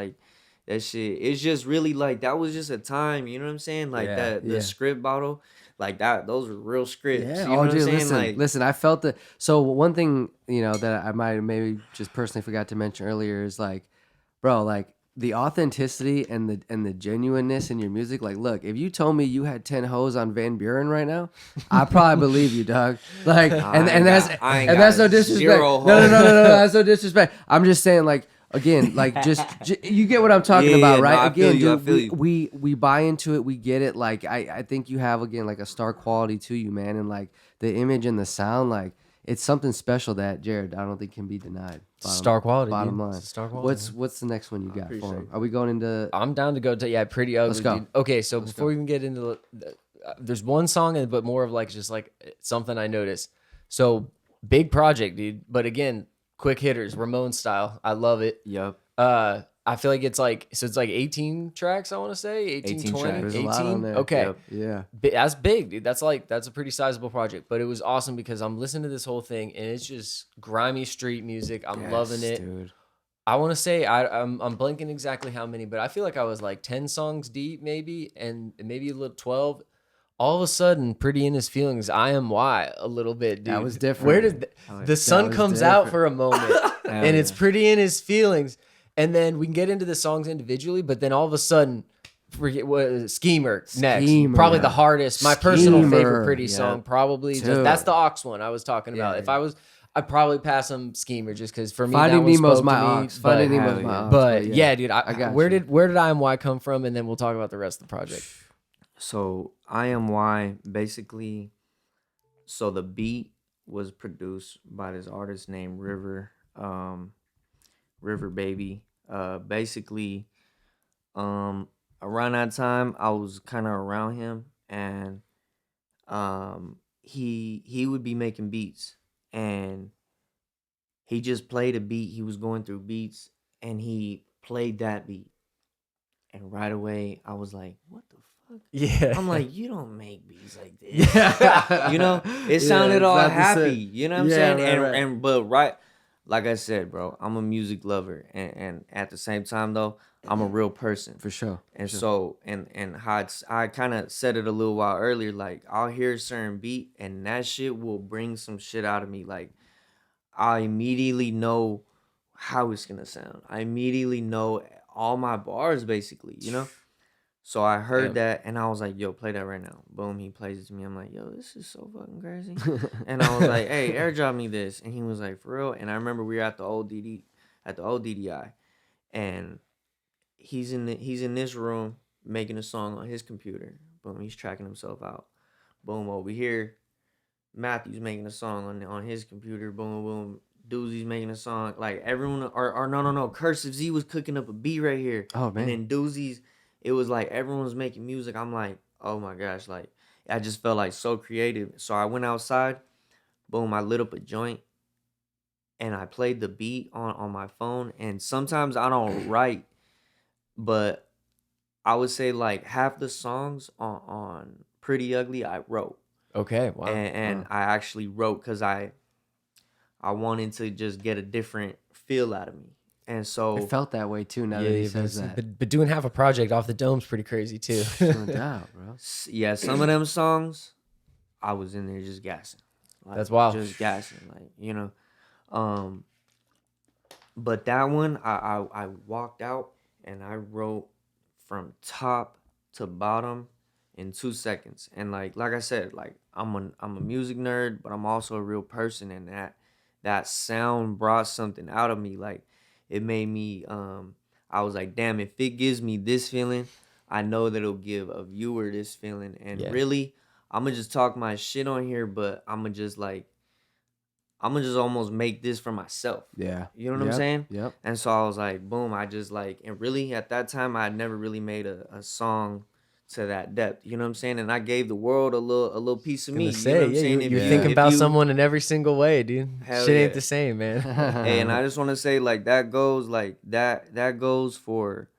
S3: That shit. It's just really that was just a time. You know what I'm saying?
S1: Yeah,
S3: The
S1: yeah.
S3: script bottle, that. Those were real scripts.
S1: Yeah.
S3: You know
S1: Oh,
S3: what
S1: dude,
S3: I'm saying?
S1: listen. I felt the. So one thing that I might have maybe just personally forgot to mention earlier is bro, the authenticity and the genuineness in your music. Look, if you told me you had 10 hoes on Van Buren right now, I probably believe you, dog.
S3: I ain't
S1: That's
S3: got
S1: no disrespect.
S3: zero
S1: No, that's no disrespect. I'm just saying, again, just you get what I'm talking
S3: Yeah,
S1: about,
S3: yeah,
S1: right?
S3: no, I feel
S1: Again,
S3: you, I
S1: dude,
S3: feel you.
S1: we buy into it, we get it. I think you have again a star quality to you, man, and the image and the sound, it's something special that Jared, I don't think can be denied.
S2: Star quality,
S1: Bottom
S2: dude.
S1: line.
S2: Star quality.
S1: What's the next one you got for
S3: appreciate
S1: him?
S3: it.
S1: Are we going into?
S2: I'm down to go to Pretty Ugly.
S1: Let's go.
S2: Dude. Okay, so
S1: Let's
S2: before
S1: go.
S2: we even get into there's one song, but more of like just like something I noticed. So big project, dude. But again, quick hitters, Ramon style. I love it.
S3: Yep.
S2: I feel like it's like 18 tracks. I want to say 18,
S3: 18
S2: 20,
S3: tracks.
S1: There's a
S2: 18.
S1: lot on there.
S2: Okay.
S3: Yep.
S1: Yeah.
S2: That's big, dude. That's a pretty sizable project, but it was awesome because I'm listening to this whole thing and it's just grimy street music. I'm loving
S1: Yes,
S2: it.
S1: dude.
S2: I want to say I'm blanking exactly how many, but I feel like I was like 10 songs deep, maybe, and maybe a little 12. All of a sudden, Pretty in His Feelings, I Am Why a little bit, dude.
S1: That was different.
S2: Where did the sun
S1: was
S2: comes out
S1: different.
S2: for a moment, and it's
S3: yeah.
S2: Pretty in His Feelings, and then we can get into the songs individually, but then all of a sudden, forget what Schemer next,
S1: Schemer.
S2: probably the hardest, my personal
S1: Schemer.
S2: favorite Pretty
S3: Yeah.
S2: song, probably.
S1: Dude.
S2: That's the Ox one I was talking about.
S1: Yeah,
S2: If
S1: yeah.
S2: I was, I'd probably pass him Schemer just because for me
S1: Finding
S2: that one
S1: Nemo's
S2: spoke
S1: my
S2: to me,
S1: ox. Finding
S2: but-
S1: Nemo's my
S3: yeah.
S1: ox.
S2: but yeah, dude,
S1: I got
S2: where
S1: you.
S2: did I Am Why come from? And then we'll talk about the rest of the project.
S3: So I Am Why basically. So the beat was produced by this artist named River Baby. Basically, around that time I was kind of around him, and he would be making beats, and he just played a beat. He was going through beats, and he played that beat, and right away I was like, "What the fuck?"
S2: Yeah,
S3: I'm like, "You don't make beats like this."
S1: Yeah.
S3: You know, it
S1: Yeah,
S3: sounded
S1: it's
S3: all
S1: not the
S3: happy.
S1: same.
S3: You know what I'm
S1: Yeah,
S3: saying?
S1: right,
S3: and
S1: right.
S3: and but right, like I said, bro, I'm a music lover, and at the same time though, I'm a real person.
S1: For sure.
S3: And
S1: sure.
S3: so and how I kind of said it a little while earlier, like I'll hear a certain beat and that shit will bring some shit out of me. Like I immediately know how it's gonna sound. I immediately know all my bars basically, you know? So I heard
S2: Damn.
S3: that and I was like, yo, play that right now. Boom, he plays it to me. I'm like, yo, this is so fucking crazy. And I was like, hey, airdrop me this. And he was like, for real? And I remember we were at the old DDI, and he's in this room making a song on his computer. Boom, he's tracking himself out. Boom, over here, Matthew's making a song on his computer. Boom, boom. Doozy's making a song. Like everyone, or no. Cursive Z was cooking up a beat right here.
S1: Oh man.
S3: And then Doozy's, it was like everyone was making music. I'm like, oh my gosh, like I just felt like so creative. So I went outside. Boom, I lit up a joint, and I played the beat on my phone. And sometimes I don't write, but I would say like half the songs on Pretty Ugly I wrote.
S2: Okay, wow.
S3: And I actually wrote because I wanted to just get a different feel out of me. And so
S1: It felt that way too. Now that he says that.
S2: But doing half a project off the dome's pretty crazy too.
S1: No doubt, bro.
S3: yeah, some of them songs I was in there just gassing. Like,
S2: That's wild.
S3: Just gassing, like, you know. But that one I walked out and I wrote from top to bottom in 2 seconds. And like I said, like I'm a music nerd, but I'm also a real person, and that sound brought something out of me. Like it made me I was like, damn, if it gives me this feeling, I know that it'll give a viewer this feeling. And
S2: Yeah.
S3: really, I'm gonna just talk my shit on here, but I'm gonna just almost make this for myself.
S1: Yeah.
S3: You know what I'm saying?
S1: Yep.
S3: And so I was like, boom, I just like, and really at that time, I had never really made a song to that depth. You know what I'm saying? And I gave the world a little piece of me.
S2: Gonna say,
S3: you know what I'm
S2: yeah,
S3: saying?
S2: you're
S3: If
S2: thinking
S3: if
S2: about
S3: you-
S2: someone in every single way, dude.
S3: Hell
S2: Shit ain't
S3: yeah.
S2: the same, man.
S3: Hey, and I just want to say like that goes for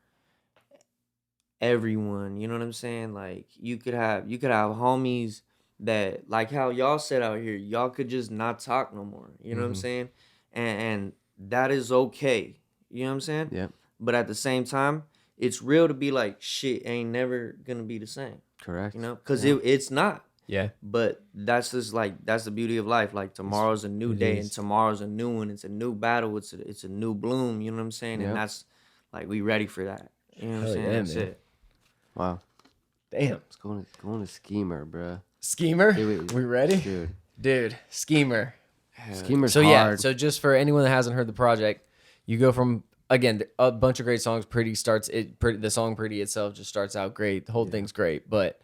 S3: everyone. You know what I'm saying? Like you could have homies that, like how y'all said out here, y'all could just not talk no more. You know what I'm
S2: Mhm.
S3: saying? And that is okay. You know what I'm saying?
S1: Yep.
S3: But at the same time, it's real to be like, shit ain't never gonna be the same.
S1: Correct.
S3: You know? Because
S1: Yeah.
S3: it's not.
S2: Yeah.
S3: But that's just like, that's the beauty of life. Like tomorrow's a new
S2: it
S3: day,
S2: is.
S3: and tomorrow's a new one. It's a new battle. It's a new bloom. You know what I'm saying?
S1: Yep.
S3: And that's like, we ready for that. You know what I'm
S2: Hell
S3: saying?
S2: yeah,
S3: That's
S2: man.
S3: it.
S1: Wow.
S2: Damn.
S1: It's going to Schemer, bro.
S2: Schemer?
S1: Dude,
S2: We ready?
S1: Dude.
S2: Schemer.
S1: Schemer's
S2: So
S1: hard.
S2: yeah, so just for anyone that hasn't heard the project, you go from, again, a bunch of great songs. The song Pretty itself just starts out great. The whole thing's great, but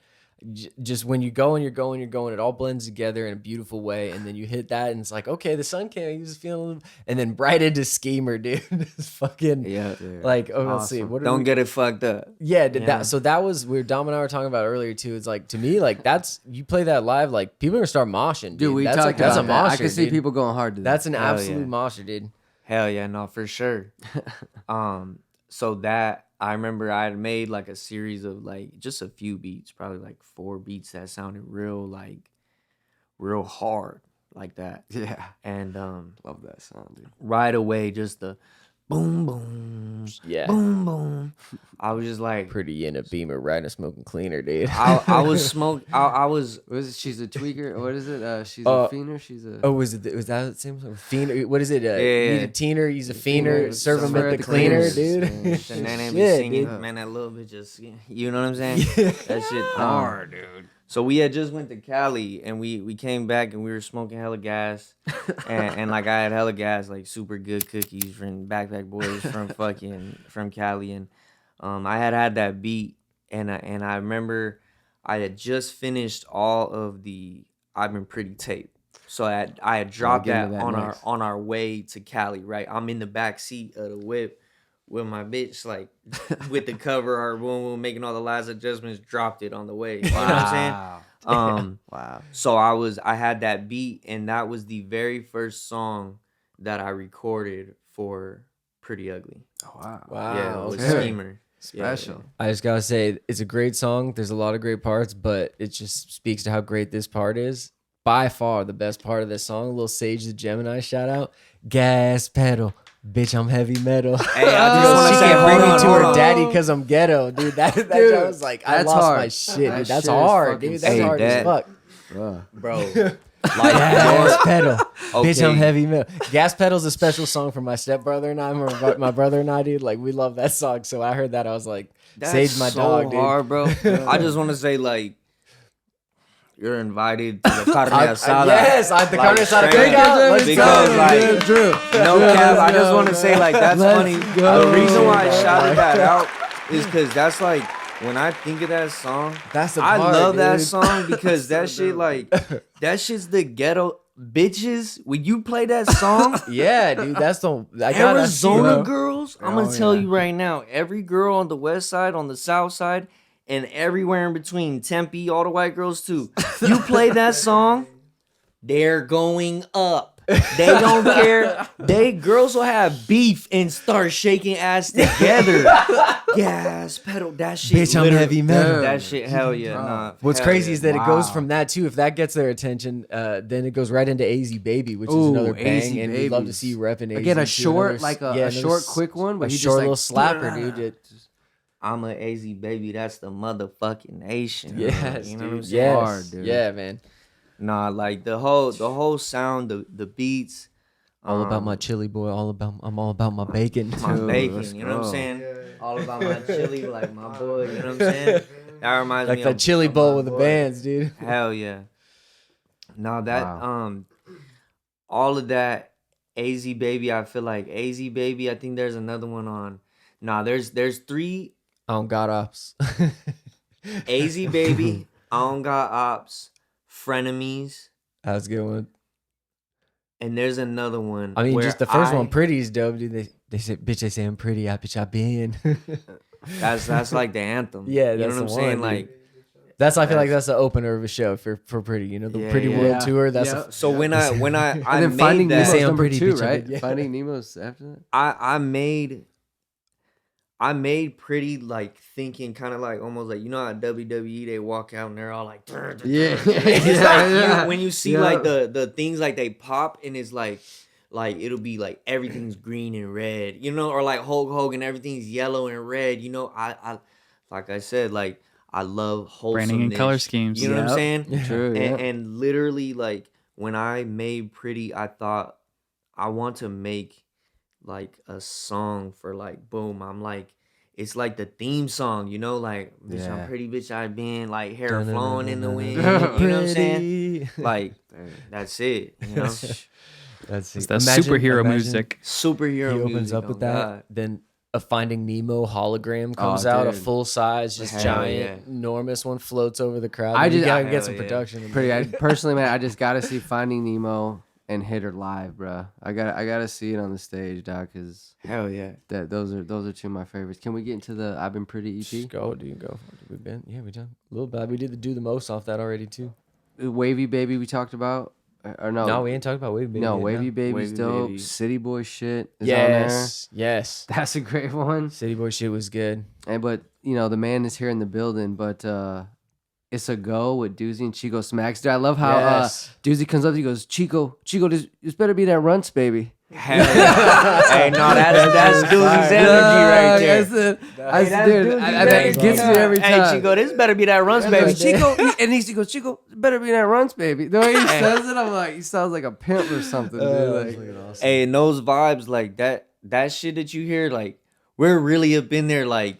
S2: just when you're going, it all blends together in a beautiful way, and then you hit that, and it's like, okay, the sun came, he was feeling, and then right into Schemer, dude. It's fucking
S3: Yeah.
S2: like, oh, let's see,
S1: Awesome.
S2: what
S3: Don't get it fucked up.
S2: yeah,
S3: Yeah.
S2: that so that was Dom and I were talking about earlier too. It's like, to me, like, that's, you play that live, like, people are gonna start moshing, dude.
S1: we
S2: that's
S1: talked
S2: like, that's a
S1: about that. I
S2: mosher,
S1: can see
S2: dude.
S1: people going hard to that.
S2: That's an
S3: Hell
S2: absolute
S3: yeah.
S2: mosher, dude.
S3: Hell yeah, no, for sure. So that I remember I had made like a series of like just a few beats, probably like 4 beats that sounded real hard like that.
S1: Yeah.
S3: And
S1: Love that song, dude.
S3: right away, just the boom boom,
S2: Yeah.
S3: boom boom. I was just like,
S2: Pretty in a Beamer, riding a smoking cleaner, dude.
S3: I was I was
S1: What is it? She's a tweaker. What is it? She's
S2: Uh,
S1: a fiender. She's a.
S2: Oh, was that the same song? Fiend, what is it?
S3: Yeah.
S2: Need a teener, use a fiender,
S1: Fiender,
S2: serve him
S1: serve
S2: at
S1: at
S2: the
S1: the
S2: cleaner,
S1: cleaners.
S2: dude.
S1: Yeah.
S3: Shenanigans be
S2: Shit,
S3: singing,
S2: dude.
S3: man, that little bit just, you know what I'm saying? That shit hard, dude. So we had just went to Cali, and we came back, and we were smoking hella gas, and like I had hella gas, like super good cookies from Backpack Boys from Cali, and I had that beat, and I remember I had just finished all of the I've Been Pretty tape. So I had dropped
S1: get
S3: that,
S1: into that
S3: on
S1: next.
S3: our way to Cali, right? I'm in the back seat of the whip with my bitch, like with the cover, her boom boom, making all the last adjustments, dropped it on the way. You know what I'm saying?
S1: Wow.
S3: So I had that beat, and that was the very first song that I recorded for Pretty Ugly.
S1: Oh, wow.
S2: Wow.
S3: Yeah, it was
S2: okay.
S3: Schemer.
S1: Special.
S2: I just gotta say, it's a great song. There's a lot of great parts, but it just speaks to how great this part is. By far the best part of this song. A little Sage the Gemini shout out. Gas pedal. Bitch, I'm heavy metal.
S3: Hey, I just want
S2: She
S3: to say,
S2: can't bring me
S3: hold
S2: to her
S3: on.
S2: daddy because I'm ghetto, dude. That
S1: Dude,
S2: joke was like, I
S1: that's
S2: lost
S1: hard.
S2: my shit,
S1: That
S2: dude. That's
S1: shit is
S2: hard,
S1: fucking
S2: dude. That's
S3: sick.
S2: hard
S3: Hey,
S2: as fuck.
S3: Bro,
S2: Gas pedal. Bitch, I'm
S3: Okay.
S2: heavy metal. Gas pedal's a special song for my stepbrother and I. My brother and I, dude. Like, we love that song. So I heard that. I was like,
S3: That's
S2: Sage my
S3: so
S2: dog, dude.
S3: hard, bro. I just want to say, like, you're invited to the carne asada.
S2: Yes, the carne asada
S3: straight
S2: cookout.
S3: up.
S2: Let's
S3: Because,
S2: go.
S3: like,
S1: Drew.
S3: no cap. I just want to say, like, that's
S1: Let's
S3: funny.
S1: go.
S3: The reason why I shouted that out is because that's like, when I think of that song,
S2: That's the
S3: I
S2: part,
S3: love that
S2: dude.
S3: song because that shit, like, that shit's the ghetto bitches. When you play that song,
S2: Yeah, dude. That's the
S3: Arizona
S1: Yeah.
S3: girls, I'm
S1: Oh,
S3: gonna tell
S1: yeah.
S3: you right now, every girl on the west side, on the south side, and everywhere in between, Tempe, all the white girls too. You play that song, they're going up. They don't care. Girls will have beef and start shaking ass together. Gas pedal, that shit.
S2: Bitch, I'm
S3: literally-
S2: heavy metal.
S3: That shit, hell yeah. Nah,
S2: What's
S3: hell
S2: crazy
S3: yeah.
S2: is that it goes
S1: Wow.
S2: from that too. If that gets their attention, then it goes right into AZ Baby, which is
S1: Ooh,
S2: another bang,
S1: AZ
S2: and we'd love to
S1: Babies.
S2: see you repping AZ.
S1: Again, a
S2: to
S1: short,
S2: another-
S1: like a
S2: another
S1: short, quick one, but
S2: a
S1: he just
S2: short
S1: like,
S2: little slapper, dude.
S3: I'm a AZ baby. That's the motherfucking nation.
S2: Yes,
S3: you know what I'm
S2: dude.
S3: saying?
S2: Yes,
S1: Hard, dude.
S2: yeah, man.
S3: Nah, like the whole sound, the beats,
S2: All about my chili boy. I'm all about my bacon.
S3: my
S1: Dude,
S3: bacon.
S1: let's
S3: You know what I'm
S1: go.
S3: saying? All about my chili, like my boy. You know what I'm saying? That reminds
S2: Like
S3: me
S2: that
S3: of
S2: chili
S3: of
S2: bowl
S3: my
S2: with the
S3: boy.
S2: bands, dude.
S3: Hell yeah. No, that
S1: Wow.
S3: all of that AZ baby. I feel like AZ baby. I think there's another one on. Nah, there's 3
S2: I don't got ops.
S3: AZ baby. I don't got ops. Frenemies.
S2: That was a good one.
S3: And there's another one.
S2: I mean,
S3: where
S2: just the first
S3: I-
S2: one, pretty is dope, dude. They say, bitch, they say I'm pretty. Bitch, I been.
S3: That's like the anthem.
S2: Yeah,
S3: you know
S2: that's
S3: what I'm
S2: the
S3: saying.
S2: one,
S3: Like,
S2: dude. I feel like that's the opener of a show for Pretty. You know, the
S3: Yeah,
S2: Pretty
S3: yeah.
S2: World
S1: Yeah.
S2: Tour. That's
S1: Yeah.
S3: so when I
S1: And then
S3: made
S1: Finding
S3: that,
S1: Nemo's
S2: Say I'm
S1: number
S2: pretty,
S1: 2,
S2: bitch, I
S1: right?
S2: did, yeah.
S1: Finding Nemo's after that.
S3: I made Pretty like thinking kind of like almost like, you know how WWE they walk out and they're all like
S1: Yeah.
S3: It's like, you know, when you see
S1: Yeah.
S3: like the things like they pop and it's like it'll be like everything's green and red, you know, or like Hulk Hogan, everything's yellow and red, you know. I like I said, like I love wholesomeness.
S4: Branding and color schemes.
S3: You know what I'm
S1: Yep.
S3: saying?
S1: True. Yeah.
S3: And literally, like when I made Pretty, I thought I want to make like a song for like boom. I'm like, it's like the theme song, you know, like bitch,
S1: Yeah.
S3: I'm pretty, bitch, I've been like hair flowing in the wind. You
S2: Pretty.
S3: know what I'm saying? Like that's it. You know,
S2: That's
S4: It's that superhero music.
S3: superhero
S2: He opens
S3: music,
S2: up with
S3: oh
S2: that.
S3: God.
S2: Then a Finding Nemo hologram comes
S1: Oh,
S2: out, a
S1: dude.
S2: full size, just
S3: Hell
S2: giant, enormous one floats over the crowd.
S1: I
S2: You
S1: just-
S2: gotta
S3: hell
S2: get some
S3: yeah.
S2: production.
S1: Personally, man, I just gotta see Finding Nemo and hit her live, bro. I gotta see it on the stage, dog, because
S3: Hell yeah.
S1: those are two of my favorites. Can we get into the I've Been Pretty EP?
S2: Just go, dude, go. We've been, we done a little bit. We did do the most off that already too.
S1: Wavy Baby we talked about, or no?
S2: No, we ain't talking about Wavy Baby.
S1: No,
S2: yet,
S1: Wavy Baby's
S3: Wavy
S1: dope.
S3: Baby.
S1: City Boy shit is
S2: Yes,
S1: on there.
S2: yes.
S1: That's a great one.
S2: City Boy shit was good.
S1: But the man is here in the building. But it's a go with Doozy and Chico Smacks. Dude, I love how
S2: Yes.
S1: Doozy comes up. He goes, Chico, this better be that Runts, baby.
S3: Hell yeah. Hey, no, that's Doozy's energy right there.
S1: That gets me every time.
S3: Hey, Chico, this better be that runs, baby.
S1: Chico, and he goes, Chico, it better be that Runts, baby. The way he says it, I'm like, he sounds like a pimp or something, dude. Like,
S3: Hey, and those vibes, like that shit that you hear, like, we're really up in there, like,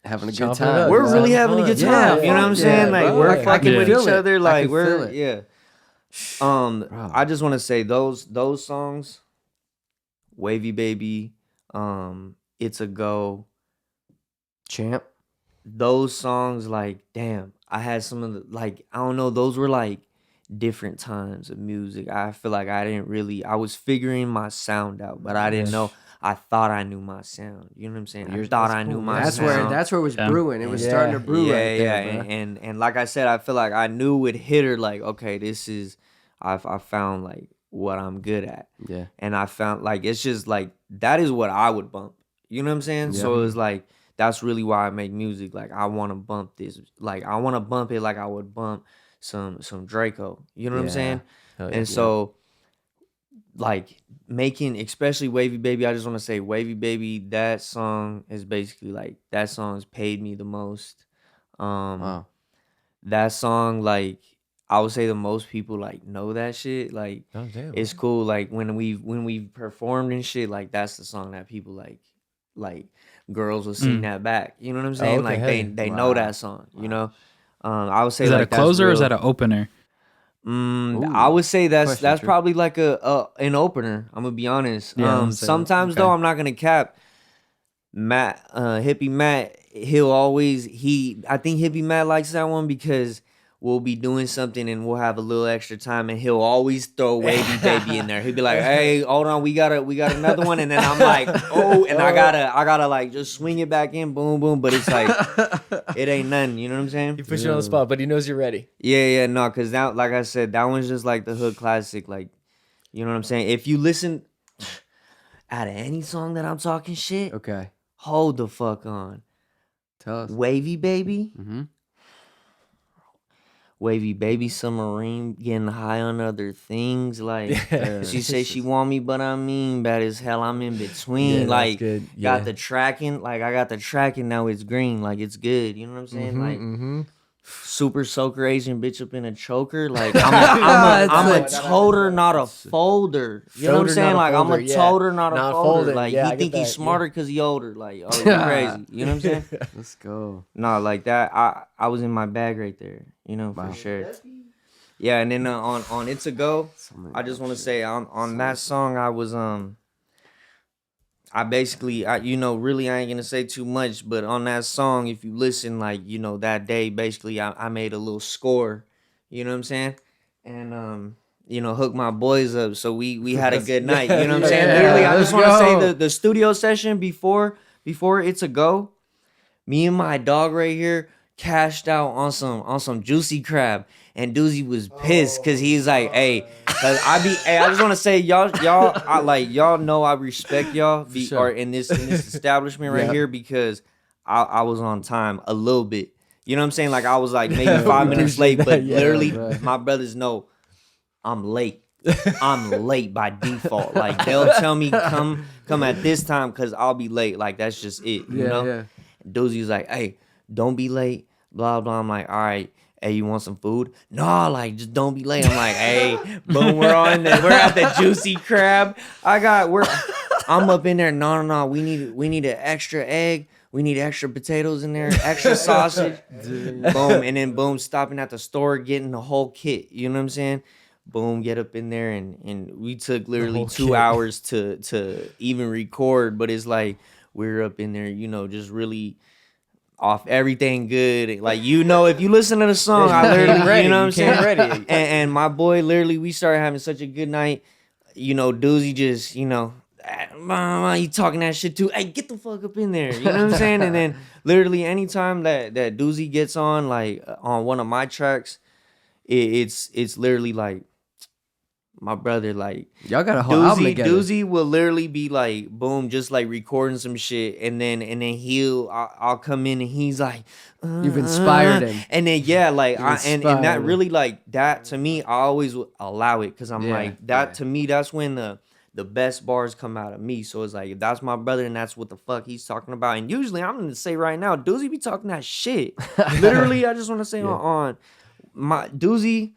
S1: having a good
S2: Chomping it
S1: time.
S2: up.
S3: we're
S2: Yeah.
S3: really having a good
S1: Yeah,
S3: time. You know what I'm
S1: fuck
S3: saying?
S1: yeah,
S3: Like,
S1: bro.
S3: we're
S1: I
S3: fucking
S1: can
S3: with
S1: feel
S3: each
S1: it.
S3: other.
S1: I
S3: Like,
S1: can
S3: we're,
S1: feel it.
S3: yeah.
S1: Bro.
S3: I just want to say those songs, Wavy Baby, It's a Go,
S1: Champ.
S3: those songs, like, damn, I had some of the, like, I don't know, those were like different times of music. I feel like I was figuring my sound out, but I didn't know. I thought I knew my sound. You know what I'm saying? I thought I knew my
S1: That's
S3: sound.
S1: where it was
S4: Yeah.
S1: brewing. It was
S2: Yeah.
S1: starting to brew
S3: yeah,
S1: right there,
S3: yeah,
S1: bro.
S3: and like I said, I feel like I knew it hit her. Like, okay, this is, I found like what I'm good at,
S1: Yeah.
S3: and I found like it's just like that is what I would bump. You know what I'm saying? So it's like that's really why I make music. Like I want to bump this. Like I want to bump it like I would bump some Draco. You know what I'm
S1: Yeah.
S3: saying?
S2: Hell yeah.
S3: And so, like making, especially Wavy Baby, I just want to say Wavy Baby. That song is basically like that song's paid me the most.
S1: Wow.
S3: That song, like I would say the most people like know that shit. Like
S2: Oh, damn.
S3: it's cool. Like when we've performed and shit, like that's the song that people like girls will sing that back. You know what I'm saying?
S2: okay,
S3: Like
S2: hell yeah.
S3: they know that song. You know. I would say
S4: Is that
S3: like
S4: a closer or is
S3: that's
S4: that an opener?
S3: I would say that's
S1: Question, True.
S3: probably like an opener. I'm gonna be honest.
S4: Yeah, I'm saying,
S3: Sometimes though,
S4: okay.
S3: I'm not gonna cap. Matt, Hippie Matt, I think Hippie Matt likes that one because we'll be doing something and we'll have a little extra time and he'll always throw Wavy Baby in there. He'll be like, "Hey, hold on, we got another one," and then I'm like, "Oh," and I gotta like just swing it back in, boom, boom. But it's like it ain't nothing. You know what I'm saying?
S2: He puts you on the spot, but he knows you're ready.
S3: Yeah, no, because that, like I said, that one's just like the hood classic. Like, you know what I'm saying? If you listen out of any song that I'm talking shit,
S1: Okay.
S3: hold the fuck on.
S1: Tell us.
S3: Wavy Baby,
S1: Mm-hmm.
S3: Wavy Baby, Submarine, getting high on other things. Like, she say she want me, but I mean, bad as hell, I'm in between.
S2: Yeah, that's
S3: like,
S2: good. Yeah.
S3: got the tracking. Like, I got the tracking, now it's green. Like, it's good. You know what I'm saying? Like,
S2: Mm-hmm.
S3: super soaker Asian bitch up in a choker. Like I'm a toter, not a folder. You know what I'm
S2: Toter,
S3: saying?
S2: not a
S3: Like I'm a
S2: folder, yeah.
S3: toter, not a
S2: Not
S3: folder.
S2: folding.
S3: Like
S2: Yeah, I
S3: he
S2: get
S3: think he's
S2: that,
S3: smarter because he older. Like oh, you crazy. You know what I'm saying?
S1: Let's go.
S3: No, like that. I was in my bag right there. You know for sure. Yeah, and then on It's a Go, I just want to say on that song I was I basically, really I ain't gonna say too much, but on that song, if you listen, like, that day, basically I made a little score, you know what I'm saying? And, hook my boys up, so we had a good night, you know what I'm saying?
S1: Yeah,
S3: Literally, I just
S1: let's
S3: want to say
S1: go.
S3: the studio session before It's a Go, me and my dog right here cashed out on some juicy crab. And Doozy was pissed because he's like, "Hey, I just want to say, y'all know I respect y'all or in this establishment right here because I was on time a little bit. You know what I'm saying? Like I was like maybe 5 minutes late, but literally my brothers know I'm late. I'm late by default. Like they'll tell me come at this time because I'll be late. Like that's just it. You know?
S1: Yeah.
S3: Doozy's like, "Hey, don't be late." Blah blah. I'm like, "All right." Hey, you want some food? No, like just don't be late. I'm like, hey, boom, we're at the juicy crab. I'm up in there. No. We need an extra egg. We need extra potatoes in there, extra sausage. Boom, and then boom, stopping at the store, getting the whole kit. You know what I'm saying? Boom, get up in there, and we took literally 2 hours to even record. But it's like we're up in there, you know, just really off everything good. Like, you know, if you listen to the song, I literally, you know what I'm saying?
S2: Ready.
S3: And my boy, literally, we started having such a good night. You know, Doozy just, you know, you talking that shit too. Hey, get the fuck up in there. You know what I'm saying? And then literally anytime that Doozy gets on, like on one of my tracks, it's literally like my brother, like
S1: Y'all got a whole album together.
S3: Doozy will literally be like, boom, just like recording some shit, and then I'll come in and he's like,
S1: You've inspired him.
S3: and then yeah, like
S1: You've
S3: and
S1: inspired
S3: that
S1: him.
S3: really like that to me, I always would allow it because I'm like that to me, that's when the best bars come out of me. So it's like, if that's my brother and that's what the fuck he's talking about, and usually I'm gonna say right now, Doozy be talking that shit. Literally, I just want to say on my Doozy.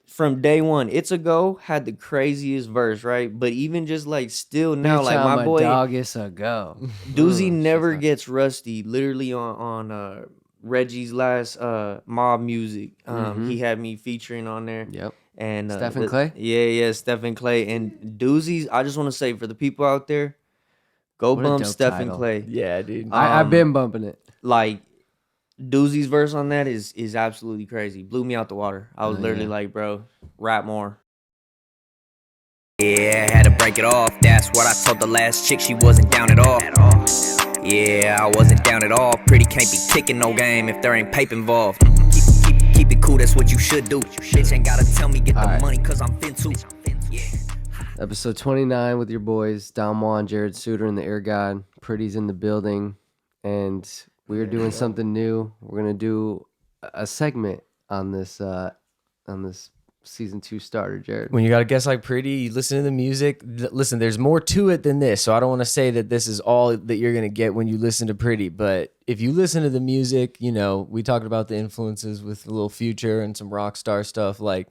S3: From day one, It's a Go had the craziest verse, right? But even just like still now, like my boy
S1: dog is a go.
S3: Doozy never gets rusty. Literally on Reggie's last Mob Music, he had me featuring on there.
S1: Yep.
S3: And
S1: Stephen Clay?
S3: Yeah, Stephen Clay. And Doozy's, I just want to say for the people out there, go
S1: What a
S3: bump
S1: dope
S3: Stephen
S1: title.
S3: Clay.
S2: Yeah, dude.
S1: I've been bumping it.
S3: Like Doozy's verse on that is absolutely crazy. Blew me out the water. I was literally like, bro, rap more.
S5: Yeah, had to break it off. That's what I told the last chick. She wasn't down at all. Yeah, I wasn't down at all. Pretty can't be kicking no game if there ain't paper involved. Keep it cool, that's what you should do. Bitch ain't gotta tell me get the
S1: Alright.
S5: money cause I'm fin too. Yeah.
S1: Episode 29 with your boys, Don Juan, Jared Suter, and the Air God. Pretty's in the building. And we're doing something new. We're going to do a segment on this season 2 starter, Jared.
S2: When you got a guest like Pretty, you listen to the music. Listen, there's more to it than this. So I don't want to say that this is all that you're going to get when you listen to Pretty. But if you listen to the music, you know, we talked about the influences with a little Future and some rock star stuff. Like,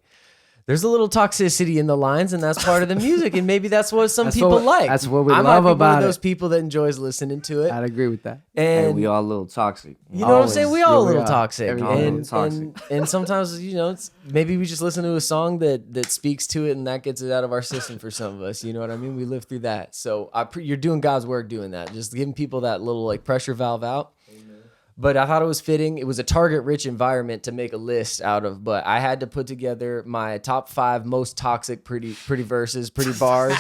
S2: there's a little toxicity in the lines, and that's part of the music. And maybe that's what some people like.
S1: That's what we
S2: I
S1: love
S2: might be
S1: about
S2: one of those
S1: it.
S2: people that enjoys listening to it.
S1: I'd agree with that.
S3: And
S2: And
S3: we all a little toxic.
S2: you know what I'm saying?
S1: Always.
S2: We all
S1: Yeah,
S2: a
S1: we
S2: little
S1: are.
S2: toxic.
S1: Everyone
S3: a
S2: And,
S3: little toxic.
S2: and sometimes, you know, it's maybe we just listen to a song that speaks to it and that gets it out of our system for some of us. You know what I mean? We live through that. So you're doing God's work doing that. Just giving people that little like pressure valve out. But I thought it was fitting. It was a target-rich environment to make a list out of. But I had to put together my top 5 most toxic, pretty verses, pretty bars,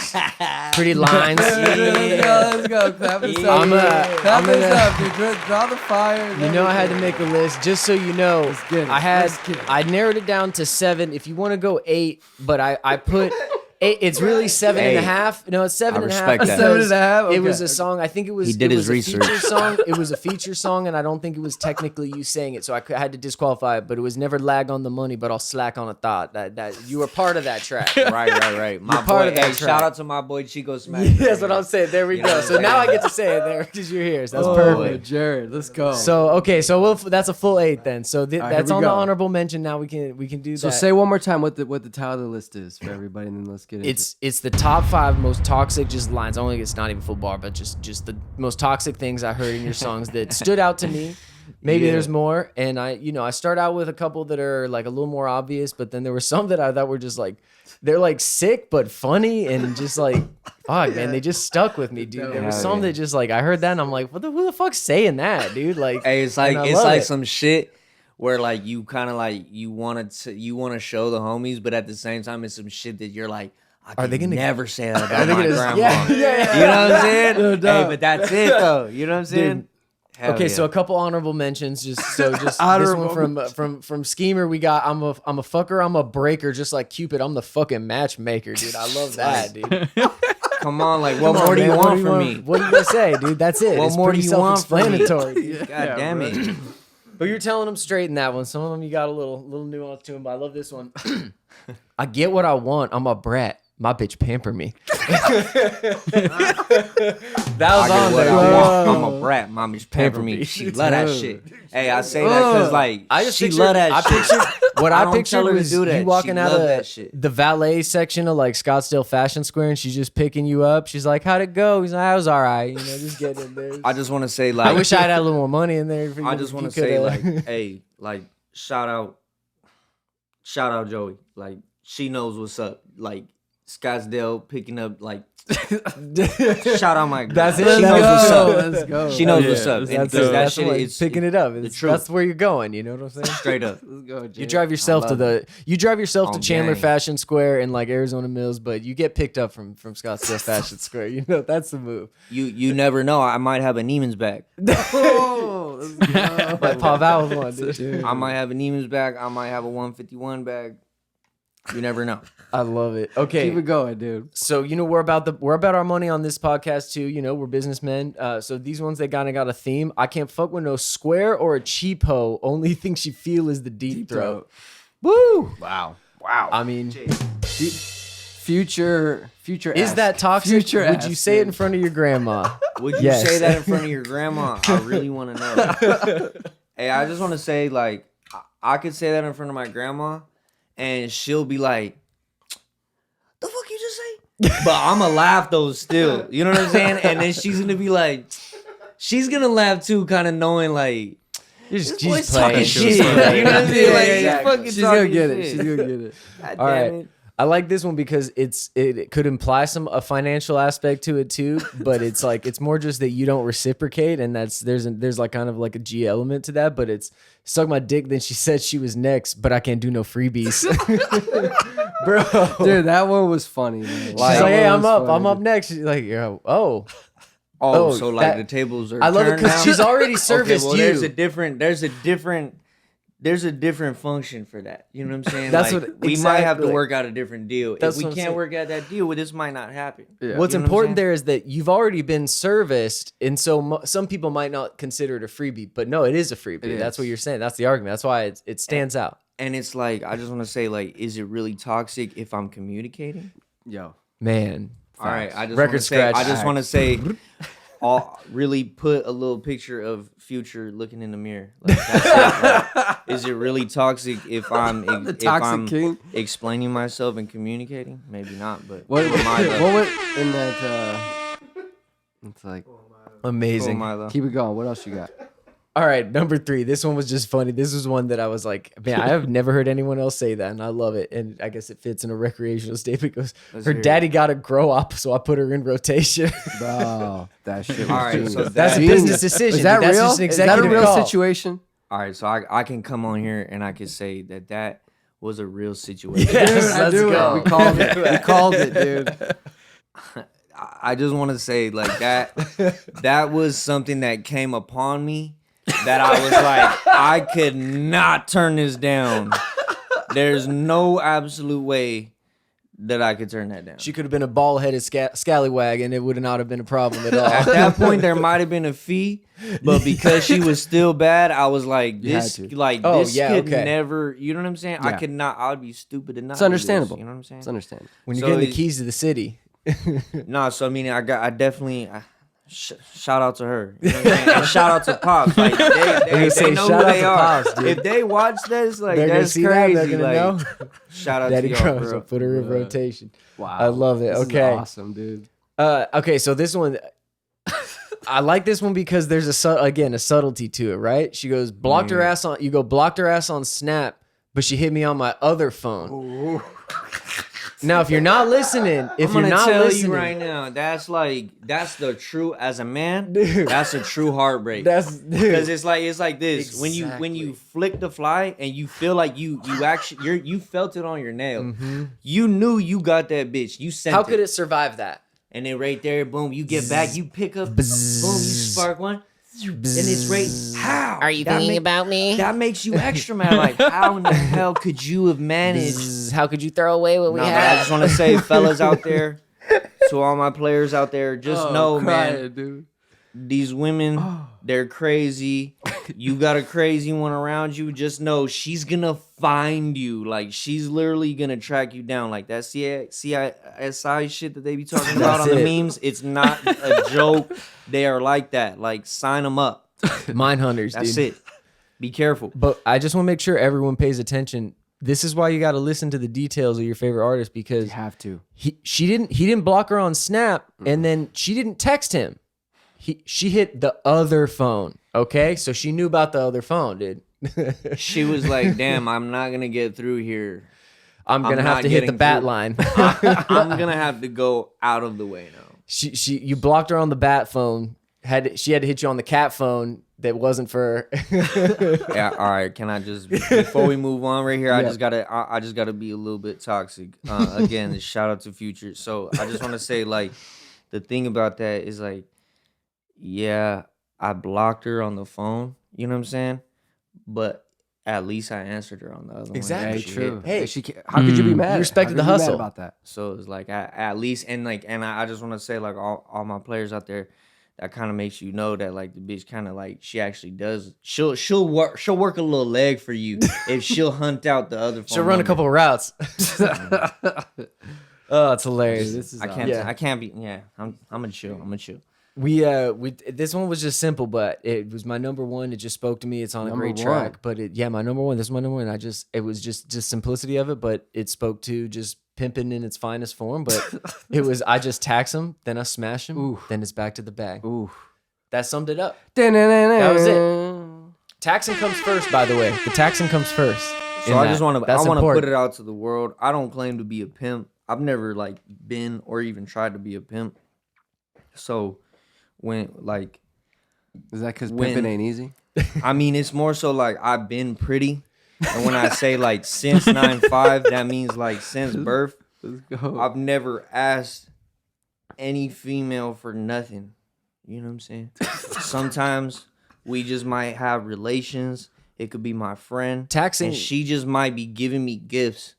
S2: pretty lines.
S1: Let's go. Clap this up.
S2: I'm
S1: Clap this
S2: gonna-
S1: up, dude. Draw the fire.
S2: You know, I had to make a list just so you know.
S1: Let's get it. Let's get it.
S2: I narrowed it down to 7. If you want to go 8, but I put 8. It's really 7.5. No, it's 7.5.
S3: respect that.
S2: because
S1: 7.5?
S2: It was
S1: Okay.
S2: a song. I think it was.
S3: He did
S2: it
S3: his
S2: was a
S3: research.
S2: feature song. It was a feature song, and I don't think it was technically you saying it, so I had to disqualify it. But it was never lag on the money, but I'll slack on a thought. That you were part of that track.
S3: Right. My
S2: part
S3: boy,
S2: of that
S3: hey,
S2: track.
S3: shout out to my boy Chico Smack.
S2: That's what I'm saying. There we go. So now I get to say it there because you're here. So that's
S1: Oh,
S2: perfect.
S1: Jared, let's go.
S2: So okay, so that's a full 8 then. So
S1: right,
S2: that's
S1: here we
S2: on the
S1: go.
S2: honorable mention. Now we can do
S1: So
S2: that.
S1: say one more time what the title of the list is for everybody, and then let's get into
S2: It's the top 5 most toxic just lines. Only it's not even full bar, but just the most toxic things I heard in your songs that stood out to me. Maybe there's more, and I start out with a couple that are like a little more obvious, but then there were some that I thought were just like they're like sick but funny and just like fuck man, they just stuck with me, dude. There was some that just like I heard that and I'm like, who the fuck's saying that, dude? Like,
S3: Hey, it's like
S2: and I love it.
S3: some shit where like you kind of like you want to show the homies, but at the same time it's some shit that you're like, I
S2: Are they
S3: can
S2: gonna-
S3: never say that
S2: Are
S3: about
S2: they
S3: my
S2: gonna-
S3: grandma.
S2: yeah.
S3: You know what I'm saying?
S1: No
S3: Hey,
S1: doubt.
S3: but that's it though. You know what I'm saying? Hell
S2: Okay,
S3: yeah.
S2: so a couple honorable mentions. Just this
S1: Honorable
S2: one from Schemer. We got I'm a fucker. I'm a breaker, just like Cupid. I'm the fucking matchmaker, dude. I love that, dude.
S3: Come on, like what
S2: Come on,
S3: more do you
S2: man.
S3: want from me?
S2: What do you gonna say, dude? That's it.
S3: What
S2: It's
S3: more do
S2: pretty
S3: you want from me?
S2: self-explanatory, dude.
S3: God damn it.
S2: But you're telling them straight in that one. Some of them you got a little nuance to them, but I love this one. I get what I want. I'm a brat. My bitch pamper me. That was
S3: I
S2: on
S3: get what
S2: there.
S3: I
S2: dude.
S3: want. I'm a brat. Mommy's pamper me. She love that shit. Hey, I say that because like
S2: I just
S3: she
S2: pictured,
S3: love that
S2: I
S3: shit.
S2: pictured what
S3: I
S2: I
S3: don't
S2: pictured
S3: tell her to
S2: was
S3: do that.
S2: you walking
S3: She
S2: out
S3: love
S2: of
S3: that shit.
S2: the valet section of like Scottsdale Fashion Square, and she's just picking you up. She's like, "How'd it go?" He's like, "I was all right." You know, just getting in there.
S3: I just want to say like
S2: I wish I had a little more money in there.
S3: I just want to say like, hey, like shout out Joey. Like she knows what's up. Like Scottsdale picking up like. Shout out my girl.
S2: That's it.
S3: She
S2: Let's
S3: knows
S2: go.
S3: what's up.
S1: Let's go.
S3: She knows
S4: Yeah,
S3: what's up.
S4: that's
S3: And
S4: dope.
S3: 'cause that
S2: That's
S3: shit,
S2: what
S3: it's
S2: picking it up.
S3: the
S2: It's,
S3: truth.
S2: that's where you're going. You know what I'm saying?
S3: Straight up.
S1: Let's go, Jay.
S2: You drive yourself to the
S3: On
S2: Chandler
S3: gang.
S2: Fashion Square in like Arizona Mills, but you get picked up from Scottsdale Fashion Square. You know that's the move.
S3: You never know. I might have a Neiman's bag.
S1: Oh, let's go.
S2: But pop out with one, dude.
S3: I might have a Neiman's bag. I might have a 151 bag. You never know.
S2: I love it. Okay,
S1: Keep it going, dude.
S2: so you know we're about our money on this podcast too. You know we're businessmen. So these ones they kind of got a theme. I can't fuck with no square or a cheap hoe. Only thing she feel is the deep throat. Woo!
S1: Wow.
S2: I mean,
S1: Future.
S2: is
S1: ass.
S2: that toxic?
S1: Future
S2: Would you
S1: ass,
S2: say it in
S1: dude.
S2: front of your grandma?
S3: Would you
S2: Yes.
S3: say that in front of your grandma? I really want to know. Hey, I just want to say, like, I could say that in front of my grandma, and she'll be like, "The fuck you just say?" But I'ma laugh though still. You know what I'm saying? And then she's gonna be like, she's gonna laugh too, kind of knowing like.
S2: She's
S3: boy's
S2: playing
S3: talking
S2: shit.
S3: shit. You know what I'm saying? Like, he's
S2: exactly.
S3: fucking
S1: She's gonna
S3: talking
S1: get it.
S3: shit.
S1: She's gonna get it.
S3: God
S2: All
S3: damn
S2: right.
S3: it.
S2: I like this one because it could imply a financial aspect to it too, but it's like it's more just that you don't reciprocate, and there's like kind of like a G element to that. But it's suck my dick. Then she said she was next, but I can't do no freebies, bro.
S1: Dude, that one was funny, man.
S2: She's like,
S1: That
S2: hey,
S1: one
S2: I'm
S1: was
S2: up.
S1: funny,
S2: I'm up
S1: dude.
S2: next. She's like, yeah, oh,
S3: Oh,
S2: Oh,
S3: so like
S2: that-
S3: the tables are.
S2: I love it
S3: turned
S2: because
S3: now?
S2: she's already serviced
S3: well,
S2: you.
S3: there's a different function for that. You know what I'm saying?
S2: That's
S3: Like,
S2: what-
S3: we might have to
S2: exactly.
S3: work out a different deal.
S2: That's
S3: If we
S2: what I'm
S3: can't
S2: saying.
S3: work out that deal, well, this might not happen.
S1: Yeah.
S2: What's
S3: You know what I'm
S2: important
S3: saying?
S2: there is that you've already been serviced, and so some people might not consider it a freebie, but no, it is a freebie.
S1: It
S2: That's
S1: is.
S2: what you're saying. That's the argument. That's why it stands out.
S3: And it's like, I just want to say, like, is it really toxic if I'm communicating?
S1: Yo.
S2: Man,
S3: All right, I just
S2: Record
S3: want to say,
S2: scratch.
S3: I just want to say, I'll really put a little picture of Future looking in the mirror. Like, that's it. Like, is it really toxic if I'm
S1: The toxic king.
S3: explaining myself and communicating? Maybe not, but
S1: What,
S3: for my love.
S1: what went in that? It's like,
S3: For
S2: amazing.
S3: my love.
S1: keep it going. What else you got?
S2: All right, number 3. This one was just funny. This was one that I was like, man, I have never heard anyone else say that, and I love it. And I guess it fits in a recreational statement. It goes,
S3: Let's
S2: her
S3: hear it.
S2: daddy got to grow up, so I put her in rotation.
S1: Bro, that shit was
S3: All right,
S1: genius.
S3: so
S2: That's a
S3: Genius.
S2: business decision.
S1: Is that
S2: dude. That's
S1: real?
S2: just an
S1: Is that a
S2: executive
S1: real
S2: call.
S1: situation?
S3: All right, so I can come on here and I can say that was a real situation.
S2: Yes,
S1: I
S2: let's
S1: do
S2: go.
S1: it. We called it. We called it, dude.
S3: I just want to say like that was something that came upon me that I was like, I could not turn this down. There's no absolute way that I could turn that down.
S2: She could have been a bald-headed scallywag, and it would not have been a problem at
S3: At
S2: all.
S3: that point, there might have been a fee, but because she was still bad, I was like,
S1: You had
S3: this,
S1: to.
S3: like,
S2: Oh,
S3: this
S2: yeah,
S3: could
S2: okay.
S3: never. You know what I'm saying? I
S1: Yeah.
S3: could not. I'd be stupid to not.
S1: It's
S3: do this,
S1: understandable.
S3: you know what I'm saying?
S1: It's understandable.
S2: When you're
S3: So
S2: getting the
S3: it-
S2: keys to the city.
S3: No, so I mean, I definitely shout out to her. You know what I'm saying? And shout out to Pops. Like they
S2: say
S3: know
S2: shout
S3: who
S2: out
S3: they
S2: to
S3: are.
S2: Pops, dude.
S3: If they watch this, like
S2: They're gonna
S3: that's
S2: see
S3: crazy.
S2: that. They're gonna
S3: like,
S2: know.
S3: shout out
S2: Daddy
S3: to y'all,
S2: grows
S3: bro.
S2: up, put her in rotation.
S1: Wow.
S2: I love it.
S1: This is
S2: Okay.
S1: awesome, dude.
S2: Okay, so this one, I like this one because there's a subtlety to it, right? She goes, blocked her ass on. You go, blocked her ass on Snap, but she hit me on my other phone. Now, if you're not listening, if
S3: I'm
S2: you're
S3: gonna
S2: not
S3: tell
S2: listening,
S3: you right now, that's the true as a man.
S2: Dude.
S3: That's a true heartbreak.
S2: that's
S3: Because it's like this when you
S2: Exactly.
S3: flick the fly and you feel like you actually you felt it on your nail.
S2: Mhm.
S3: You knew you got that bitch. You sent
S2: How could it survive that?
S3: And then right there, boom, you get back, you pick up, boom, you spark one, and it's right. How
S6: Are you
S3: That
S6: thinking
S3: make-
S6: about me?
S3: That makes you extra mad. Like, how in the hell could you have managed?
S6: How could you throw away what we
S3: No, but I
S6: have?
S3: just want to say, fellas out there, to all my players out there, just know, man,
S1: dude.
S3: these women, they're crazy. You got a crazy one around you. Just know she's gonna find you. Like, she's literally gonna track you down. Like that CSI shit that they be talking about on
S2: That's
S3: the
S2: it.
S3: memes. It's not a joke. They are like that. Like, sign them up.
S2: Mine hunters,
S3: That's
S2: dude.
S3: it. Be careful.
S2: But I just want to make sure everyone pays attention. This is why you got to listen to the details of your favorite artist, because
S1: You have to.
S2: he didn't block her on Snap, and then she didn't text him. She hit the other phone. Okay, so she knew about the other phone, dude.
S3: She was like, damn, I'm not gonna get through here.
S2: I'm gonna
S3: I'm
S2: have
S3: not
S2: to hit the
S3: getting
S2: bat
S3: through.
S2: line.
S3: I'm gonna have to go out of the way now.
S2: You blocked her on the bat phone. She had to hit you on the cat phone that wasn't for her.
S3: Yeah, all right. Can I just before we move on right here? I just gotta be a little bit toxic. Again, shout out to Future. So I just want to say, like, the thing about that is, like, yeah, I blocked her on the phone. You know what I'm saying? But at least I answered her on the other
S2: Exactly.
S3: one.
S1: Hey,
S3: She hit
S1: true.
S3: that.
S2: Hey.
S1: How could you be mad?
S2: You respected
S1: How
S2: the
S1: could you be mad
S2: hustle.
S1: about that.
S3: So it's like at least, and I just want to say, like, all my players out there, that kind of makes you know that, like, the bitch kind of, like, she actually does. She'll work a little leg for you if she'll hunt out the other phone
S2: She'll run a
S3: number.
S2: couple of routes. Oh, it's hilarious.
S1: Dude, this is
S3: I can't be. Yeah, I'm gonna chill.
S2: We this one was just simple, but it was my number one. It just spoke to me. It's on
S1: Number
S2: a great
S1: one.
S2: track, but my number one. This is my number one. It was just simplicity of it, but it spoke to just pimping in its finest form. But it was I just tax him, then I smash him,
S1: Ooh.
S2: then it's back to the bag.
S1: Ooh.
S2: That summed it up.
S1: That
S2: was it. Taxing comes first, by the way. The taxing comes first.
S3: So I just want to. I want to put
S2: important.
S3: it out to the world. I don't claim to be a pimp. I've never, like, been or even tried to be a pimp. So when, like,
S1: Is that because
S3: When-
S1: pimping ain't easy?
S3: I mean, it's more so like I've been pretty, and when I say, like, since 9'5", that means, like, since birth.
S1: Let's go.
S3: I've never asked any female for nothing. You know what I'm saying? Sometimes we just might have relations. It could be my friend.
S2: Taxing-
S3: And she just might be giving me gifts.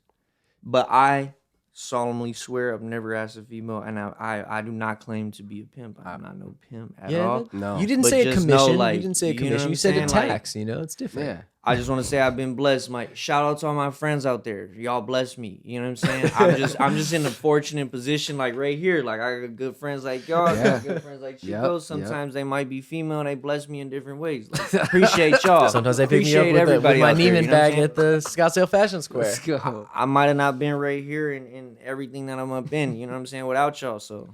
S3: But I solemnly swear I've never asked a female, and I do not claim to be a pimp. I'm not no pimp at all.
S1: No.
S2: You didn't
S3: But
S2: say a
S3: just know,
S2: commission.
S3: like,
S2: You didn't say a
S3: you know what
S2: commission.
S3: I'm
S2: You said a
S3: saying? Like,
S2: tax. It's different.
S1: Yeah.
S3: I just want to say I've been blessed. My shout out to all my friends out there. Y'all bless me. You know what I'm saying? I'm just in a fortunate position, like, right here. Like, I got good friends like y'all. I got good friends like
S1: Yep,
S3: Chico.
S1: yep.
S3: Sometimes they might be female and they bless me in different ways. Like, appreciate y'all.
S2: Sometimes they pick me up
S3: Appreciate
S2: with,
S3: everybody
S2: my
S3: out there,
S2: Neiman
S3: you know what I'm
S2: bag
S3: saying?
S2: at the Scottsdale Fashion Square.
S1: Let's go.
S3: I might have not been right here in everything that I'm up in. You know what I'm saying? Without y'all, so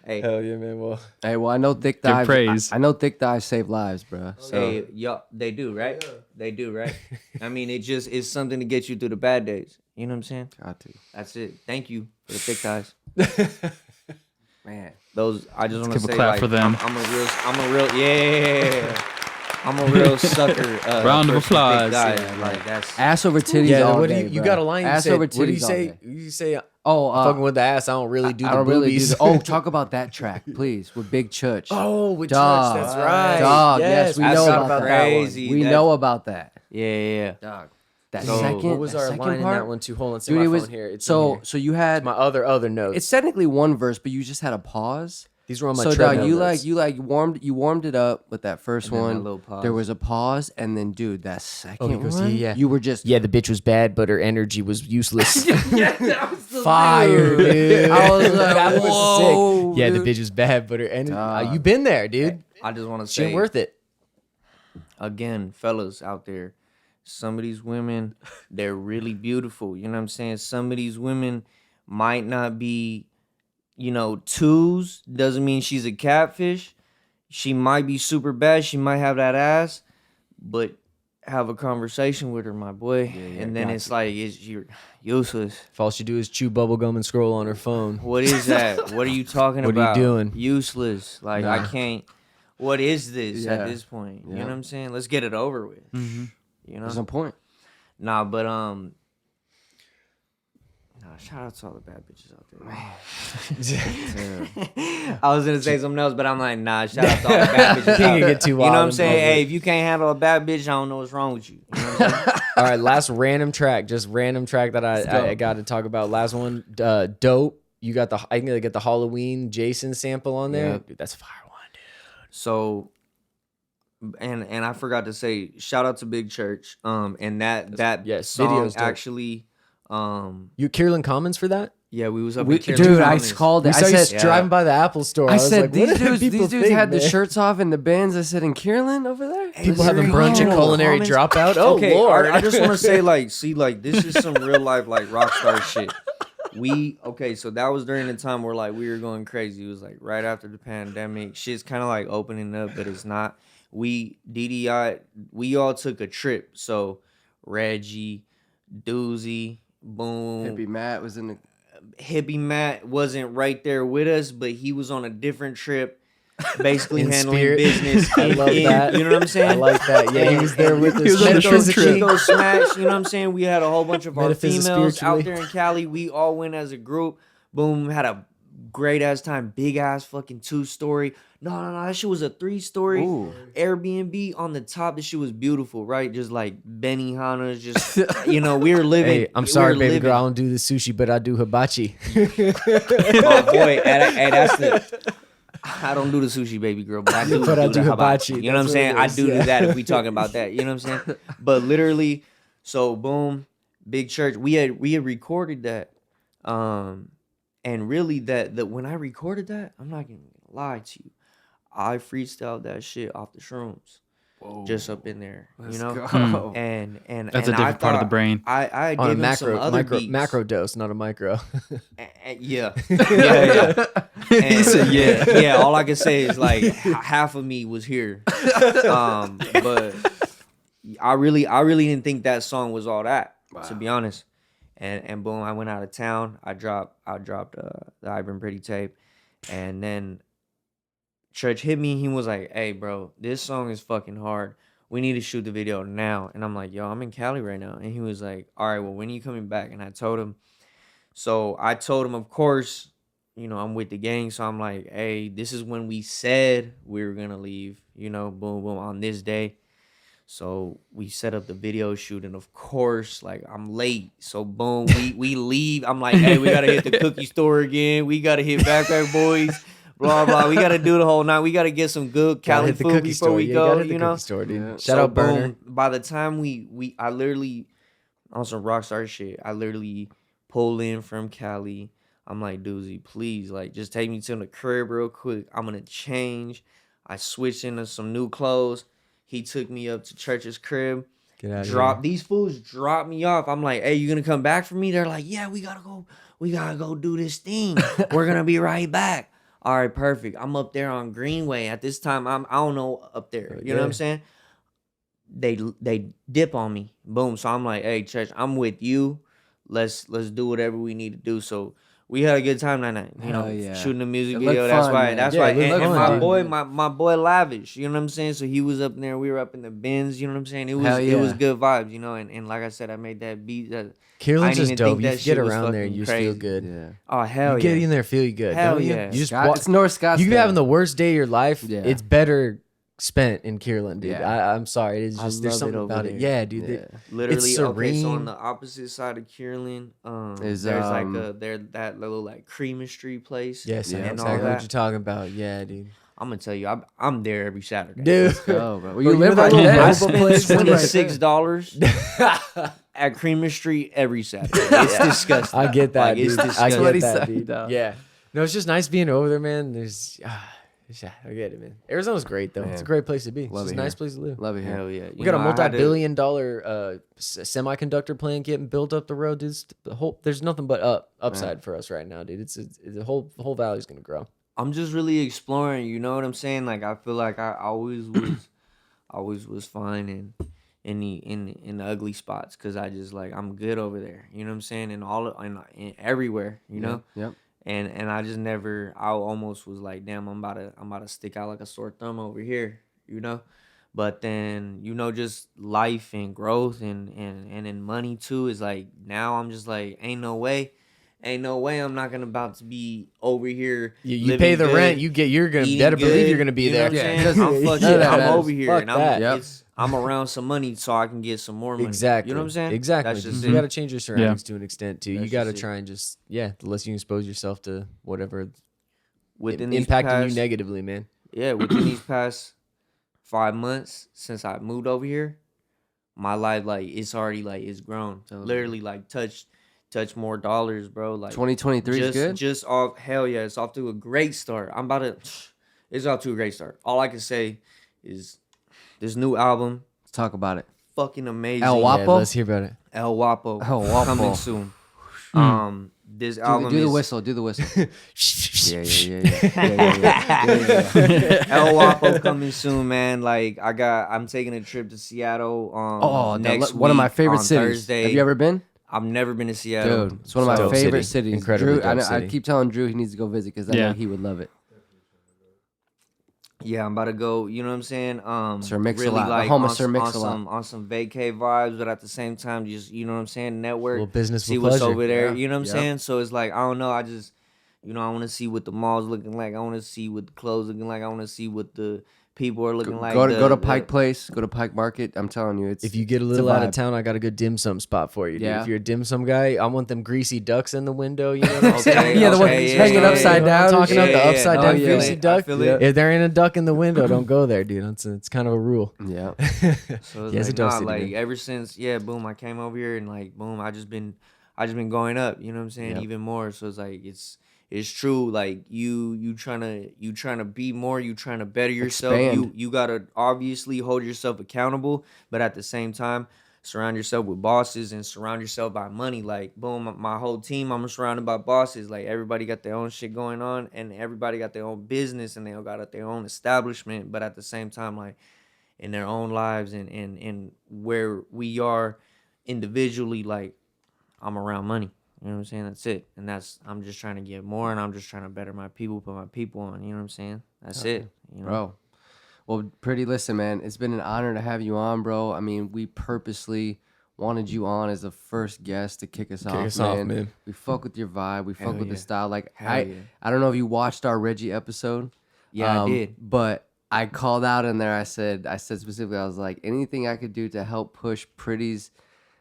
S3: hey.
S2: Hell yeah, man. Well,
S1: Hey, well, I know thick thighs.
S4: praise.
S1: I know thick thighs save lives, bro. So
S3: Hey, y'all, they do, right? They do, right? I mean, it just is something to get you through the bad days. You know what I'm saying?
S1: got to.
S3: That's it. Thank you for the thick thighs.
S1: Man.
S3: Those I just want to
S4: give a
S3: say,
S4: clap
S3: like,
S4: for them.
S3: I'm a real, yeah. I'm a real sucker.
S4: Round of
S3: for some thick
S4: applause.
S3: guys.
S1: Yeah,
S3: like that's
S1: Ass over titties
S2: yeah.
S1: all
S2: What do
S1: day,
S2: you
S1: bro.
S2: got a line? You
S1: Ass
S2: said,
S1: over
S2: what do you
S1: titties all
S2: say?
S1: day.
S2: You say
S1: Oh,
S2: fucking with the ass. I don't really do
S1: I
S2: the
S1: don't really do
S2: boobies.
S1: the, oh, talk about that track, please, with Big Church.
S2: Oh, with
S1: Dog.
S2: Church. That's right.
S1: Dog, yes, we
S3: I
S1: know
S3: forgot
S1: about that.
S3: crazy.
S1: We
S3: That-
S1: know about that.
S3: yeah.
S1: Dog. That
S3: So-
S1: second.
S2: What was
S1: that
S2: our
S1: second
S2: line in
S1: part?
S2: that one too? Hold on, see
S1: Dude,
S2: my
S1: it was
S2: phone here. It's in
S1: so
S2: here.
S1: so you had
S2: my other notes.
S1: it's technically one verse, but you just had a pause.
S2: These were on my
S1: So
S2: treadmill
S1: dog,
S2: notes.
S1: you warmed it up with that first
S3: And then that
S1: one.
S3: little pause.
S1: There was a pause, and then dude, that second
S2: he goes,
S1: one,
S2: yeah.
S1: you were just
S2: Yeah, the bitch was bad, but her energy was useless.
S1: that was the
S2: Fire, dude.
S1: I was like,
S2: That was
S1: whoa,
S2: sick. Yeah,
S1: dude.
S2: the bitch was bad, but her energy.
S1: Dog.
S2: You been there, dude.
S3: I just want to
S2: She ain't
S3: say
S2: worth it.
S3: again, fellas out there, some of these women, they're really beautiful. You know what I'm saying? Some of these women might not be, twos. Doesn't mean she's a catfish. She might be super bad. She might have that ass, but have a conversation with her, my boy. And then
S1: got
S3: it's like, you're useless.
S2: If all she do is chew bubble gum and scroll on her phone.
S3: What is that? What are you talking
S2: What are you
S3: about?
S2: doing?
S3: Useless. Like, I
S1: Nah.
S3: can't. What is this
S1: Yeah.
S3: at this point? You
S1: Yeah.
S3: know what I'm saying? Let's get it over with. You know?
S1: There's no point.
S3: Nah, but shout out to all the bad bitches out there. I was gonna say something else, but I'm like, nah, shout out to all the bad bitches.
S2: Can't
S3: out there.
S2: get too
S3: You know what I'm
S2: wild
S3: saying?
S2: and
S3: Hey, if you can't handle a bad bitch, I don't know what's wrong with you. You know what I'm saying?
S2: All right, last random track that I got to talk about. Last one, dope. You got I think I get the Halloween Jason sample on there.
S1: Yeah.
S2: Dude, that's a fire one, dude.
S3: So, and I forgot to say, shout out to Big Church. And that
S2: yes,
S3: song
S2: video's dope.
S3: actually,
S2: You Kierland Commons for that?
S3: yeah, we was up.
S1: We,
S3: in Carolina
S1: dude, I
S3: Commons.
S1: called
S2: We
S1: it. I
S2: saw you
S1: said,
S2: driving by the Apple store.
S1: I
S2: was
S1: said
S2: like, what
S1: these
S2: do
S1: dudes
S2: people
S1: had
S2: think,
S1: the
S2: man?
S1: shirts off in the bins. I said, in Kierland over there?
S2: People having brunch and
S3: Oh,
S2: culinary
S3: Commons.
S2: dropout. Oh
S3: Okay,
S2: Lord!
S3: I just want to say, like, this is some real life, like, rock star shit. So that was during the time where, like, we were going crazy. It was, like, right after the pandemic. Shit's kind of, like, opening up, but it's not. We all took a trip. So, Reggie, Doozy, Boom.
S1: Hippie Matt was in the.
S3: Hippie Matt wasn't right there with us, but he was on a different trip, basically
S2: In
S3: handling
S2: spirit.
S3: business.
S2: I love that.
S3: You know what I'm saying?
S2: I like that. Yeah, he was there with
S3: He
S2: us.
S3: was on the short
S2: Metaphysically.
S3: Chico Smash, you know what I'm saying? We had a whole bunch of our
S2: Metaphysics
S3: females out
S2: spiritually.
S3: there in Cali. We all went as a group. Boom, had a great ass time. Big ass fucking 2-story. No, that shit was a 3-story
S1: Ooh.
S3: Airbnb on the top. This shit was beautiful, right? Just like Benihana's, just we were living.
S2: Hey, I'm
S3: we
S2: sorry,
S3: were
S2: baby
S3: living.
S2: girl. I don't do the sushi, but I do hibachi.
S3: Oh boy, hey, that's the. I don't do the sushi, baby girl, but I do.
S2: But I
S3: do
S2: do
S3: the
S2: hibachi.
S3: You know what I'm
S2: That's
S3: saying?
S2: what it
S3: I
S2: is,
S3: do
S2: yeah.
S3: that if we talking about that. You know what I'm saying? But literally, so boom, big church. We had recorded that, and really that when I recorded that, I'm not gonna lie to you, I freestyled that shit off the shrooms, just up in there,
S1: Let's
S3: you know.
S1: go.
S3: And
S4: That's
S3: and
S4: a different part of the brain.
S3: I
S2: On a
S3: gave him some other beats.
S2: macro dose, not a micro.
S3: Yeah. Yeah.
S4: He said, yeah.
S3: Yeah. All I can say is like half of me was here, but I really didn't think that song was all that, to be honest. And boom, I went out of town. I dropped the I've Been Pretty tape, and then Church hit me. He was like, "Hey, bro, this song is fucking hard. We need to shoot the video now." And I'm like, "Yo, I'm in Cali right now." And he was like, "All right, well, when are you coming back?" And I told him. So I told him, of course, I'm with the gang. So I'm like, "Hey, this is when we said we were gonna leave. Boom, boom, on this day." So we set up the video shoot, and of course, like I'm late. So boom, we leave. I'm like, "Hey, we gotta hit the cookie store again. We gotta hit Backpack Boys. Blah blah. We gotta do the whole night. We gotta get some good Cali
S2: Hit the
S3: food
S2: cookie
S3: before
S2: store.
S3: we
S2: Yeah,
S3: go.
S2: gotta hit the cookie store, dude.
S1: Yeah.
S2: Shout
S3: So
S2: out Burner.
S3: boom, by the time I literally on some rockstar shit. I literally pull in from Cali. I'm like, Doozy, please, like, just take me to the crib real quick. I'm gonna change. I switched into some new clothes. He took me up to Church's crib.
S2: Get out of
S3: Drop these fools dropped me off. I'm like, "Hey, you gonna come back for me?" They're like, "Yeah, we gotta go do this thing. We're gonna be right back." All right, perfect. I'm up there on Greenway at this time. I don't know up there. You know what I'm saying? They dip on me. Boom. So I'm like, "Hey, Church, I'm with you. Let's do whatever we need to do." So we had a good time that night.
S1: Hell yeah.
S3: Shooting the music
S1: It
S3: video.
S1: looked
S3: That's
S1: fun,
S3: why.
S1: man.
S3: That's
S2: Yeah,
S3: why.
S2: it looked
S3: And
S2: fun,
S3: my
S2: dude.
S3: boy, my boy Lavish. You know what I'm saying? So he was up there. We were up in the bins. You know what I'm saying? It was
S1: Hell
S3: it was
S1: yeah.
S3: good vibes. And like I said, I made that beat. I
S2: Kierland's
S3: didn't
S2: just
S3: even
S2: dope.
S3: think
S2: You
S3: that
S2: get
S3: shit was
S2: around there,
S3: fucking
S2: you just feel
S3: crazy.
S2: good.
S1: Yeah.
S3: Oh hell
S2: You get
S3: yeah!
S2: in there, feel you good.
S3: Hell
S2: don't you?
S3: yeah.
S2: You just
S1: Scott,
S2: walk.
S1: it's North Scottsdale.
S2: You could be having the worst day of your life.
S1: Yeah.
S2: It's better spent in Kierland, dude.
S1: Yeah.
S2: I'm sorry. It's
S3: I
S2: just there's
S3: love it
S2: something
S3: over
S2: about it.
S3: there.
S2: Yeah, dude.
S1: Yeah.
S3: Literally,
S2: It's
S3: okay. So on
S2: serene.
S3: the opposite side of Kierland,
S1: Is,
S3: there's like that little like creamery place.
S2: Yes, I
S1: Yeah.
S2: know
S3: and all
S2: exactly what
S3: that.
S2: you're talking about. Yeah, dude.
S3: I'm gonna tell you, I'm there every Saturday.
S2: Dude.
S1: Let's go, bro. Well,
S2: Bro,
S1: you
S2: you
S1: live
S2: know
S1: right
S2: that little
S1: there.
S3: I
S2: boba
S3: spend
S2: place right there?
S3: $26 at Creamer Street every Saturday. It's disgusting.
S2: I get that,
S3: Like, it's
S2: dude. I
S3: disgusting.
S1: what
S2: get
S1: he
S2: that,
S1: said,
S2: dude.
S1: dog.
S2: Yeah. No, it's just nice being over there, man. Yeah, I get it, man. Arizona's great though. It's a
S1: Man.
S2: great place to be. It's
S1: Love
S2: just
S1: it
S2: a nice
S1: here.
S2: place to live.
S1: Love it here.
S3: Hell yeah.
S2: We got a
S3: I had to-
S2: multi-billion-dollar semiconductor plant getting built up the road, dude. There's nothing but upside for us right now, dude. It's the whole valley's gonna grow.
S3: I'm just really exploring. You know what I'm saying? Like I feel like I always was fine in the ugly spots because I just like I'm good over there. You know what I'm saying? And everywhere. You know.
S1: Yep.
S3: And I just never. I almost was like, damn, I'm about to stick out like a sore thumb over here. You know. But then just life and growth and in money too is like now I'm just like ain't no way I'm not gonna about to be over here.
S2: You
S3: living
S2: pay the
S3: good,
S2: rent, you're gonna
S3: eating
S2: better believe
S3: good,
S2: you're gonna be
S3: you know
S2: there.
S3: what I'm
S1: Yeah,
S3: saying? I'm fucking,
S1: none of that
S3: I'm
S1: matters.
S3: over here
S2: Fuck
S3: and
S2: that.
S1: Yep.
S3: I'm around some money so I can get some more money.
S2: Exactly.
S3: You know what I'm saying?
S2: Exactly.
S3: That's just
S2: you
S3: it.
S2: got to change your surroundings to an extent too. You
S3: That's
S2: got to
S3: just it.
S2: try and just the less you expose yourself to whatever
S3: Within these
S2: impacting
S3: past,
S2: you negatively, man.
S3: Yeah, within these past 5 months since I moved over here, my life like it's already like it's grown.
S1: Totally.
S3: Literally like touch more dollars, bro. Like
S1: 2023 is good.
S3: Just off hell yeah, it's off to a great start. It's off to a great start. All I can say is this new album,
S1: Let's talk about it.
S3: fucking amazing.
S1: El
S2: Yeah,
S1: Wapo?
S2: let's hear about it.
S3: El Wapo.
S1: El Wapo.
S3: Coming soon. This
S1: Do,
S3: album
S1: do the
S3: is
S1: whistle. Do the whistle. yeah.
S3: El Wapo coming soon, man. Like I'm taking a trip to Seattle.
S1: Oh,
S3: next
S1: one of my
S3: week
S1: favorite
S3: on
S1: cities.
S3: Thursday.
S1: Have you ever been?
S3: I've never been to Seattle.
S1: Dude, it's one of my
S2: Dope
S1: favorite
S2: city.
S1: cities.
S2: Incredibly
S1: Drew,
S2: dope
S1: I
S2: city.
S1: keep telling Drew he needs to go visit because I know he would love it.
S3: Yeah, I'm about to go. You know what I'm saying?
S1: Sir Mix-a-Lot,
S3: really
S1: the
S3: like
S1: home of
S3: on,
S1: Sir
S3: on
S1: Mix-a-Lot.
S3: some vacay vibes, but at the same time, just you know what I'm saying, network,
S2: Little business
S3: see
S2: with
S3: what's
S2: pleasure.
S3: over there.
S1: Yeah.
S3: You know what I'm
S1: Yep.
S3: saying? So it's like I don't know. I just I want to see what the mall's looking like. I want to see what the clothes looking like. I want to see what the people are looking like.
S1: Go to
S3: the-
S1: Pike Place. Go to Pike Market. I'm telling you, it's
S2: If you get a
S1: it's
S2: little out of
S1: vibe.
S2: town, I got a good dim sum spot for you, dude.
S1: Yeah.
S2: If you're a dim sum guy, I want them greasy ducks in the window. You know what I'm saying?
S3: Okay,
S1: Yeah, the one
S3: okay,
S1: hanging
S3: yeah,
S1: upside
S2: You know what I'm
S1: down.
S2: talking about
S3: Yeah,
S2: the
S3: yeah,
S2: upside
S3: no,
S2: down
S1: I feel
S2: greasy
S3: it.
S2: duck.
S3: I feel it.
S2: If there ain't a duck in the window, don't go there, dude. It's kind of a rule.
S1: Yeah.
S3: So it's
S2: Yeah, it's a
S3: like,
S2: dope
S3: nah,
S2: city,
S3: like
S2: man.
S3: ever since, boom, I came over here and like, boom, I just been going up. You know what I'm saying?
S1: Yep.
S3: Even more. So it's like it's true. Like you trying to be more. You trying to better yourself.
S1: Expand.
S3: You gotta obviously hold yourself accountable, but at the same time, surround yourself with bosses and surround yourself by money. Like boom, my whole team, I'm surrounded by bosses. Like everybody got their own shit going on, and everybody got their own business, and they all got their own establishment. But at the same time, like in their own lives and where we are individually, like I'm around money. You know what I'm saying? That's it. And I'm just trying to get more, and I'm just trying to better my people, put my people on. You know what I'm saying? That's it. You know?
S1: Bro. Well, Pretty, listen, man, it's been an honor to have you on, bro. I mean, we purposely wanted you on as the first guest to kick us off, man. We fuck with your vibe. We fuck with the style. Like, I don't know if you watched our Reggie episode.
S3: Yeah, I did.
S1: But I called out in there. I said specifically, I was like, anything I could do to help push Pretty's.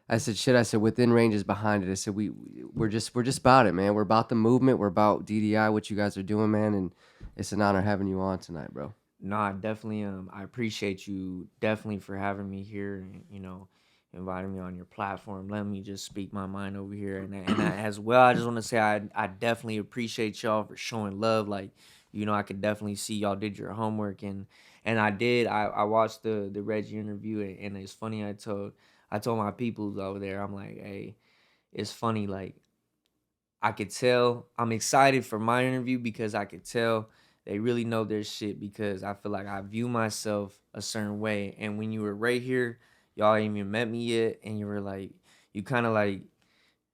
S1: I said, within range is behind it. I said, we're just about it, man. We're about the movement. We're about DDI, what you guys are doing, man. And it's an honor having you on tonight, bro.
S3: No, I definitely I appreciate you definitely for having me here and inviting me on your platform, letting me just speak my mind over here. And I, as well, I just want to say I definitely appreciate y'all for showing love. Like, I could definitely see y'all did your homework, and I did. I watched the Reggie interview, and it's funny. I told my people over there, I'm like, hey, it's funny. Like, I could tell I'm excited for my interview because I could tell they really know their shit, because I feel like I view myself a certain way. And when you were right here, y'all ain't even met me yet, and you were like, you kind of like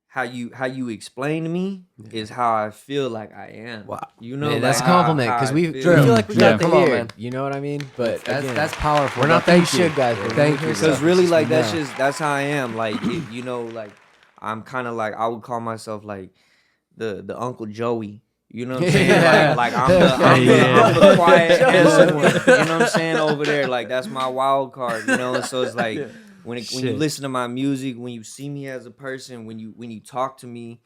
S3: how you explain to me is how I feel like I am.
S1: Wow.
S2: Man,
S3: like
S2: that's a
S3: how-
S2: compliment,
S3: how
S2: because
S3: I
S2: we
S3: feel.
S2: feel like we
S1: Yeah.
S2: got the
S1: Come on,
S2: ear.
S1: man.
S2: You know what I mean? But again,
S1: That's powerful.
S2: we're
S1: bro.
S2: not
S1: Thank
S2: these
S1: you.
S2: shit guys. Bro.
S1: Thank
S2: We
S1: you.
S2: hear
S3: Because
S2: stuff,
S3: really,
S2: it's
S3: like,
S2: just
S3: that's how I am. Like, like, I'm kind of like, I would call myself like the Uncle Joey. You know what I'm saying?
S1: Yeah.
S3: Like I'm the quiet, handsome one. You know what I'm saying? Over there, like that's my wild card. And so it's like when you listen to my music, when you see me as a person, when you talk to me,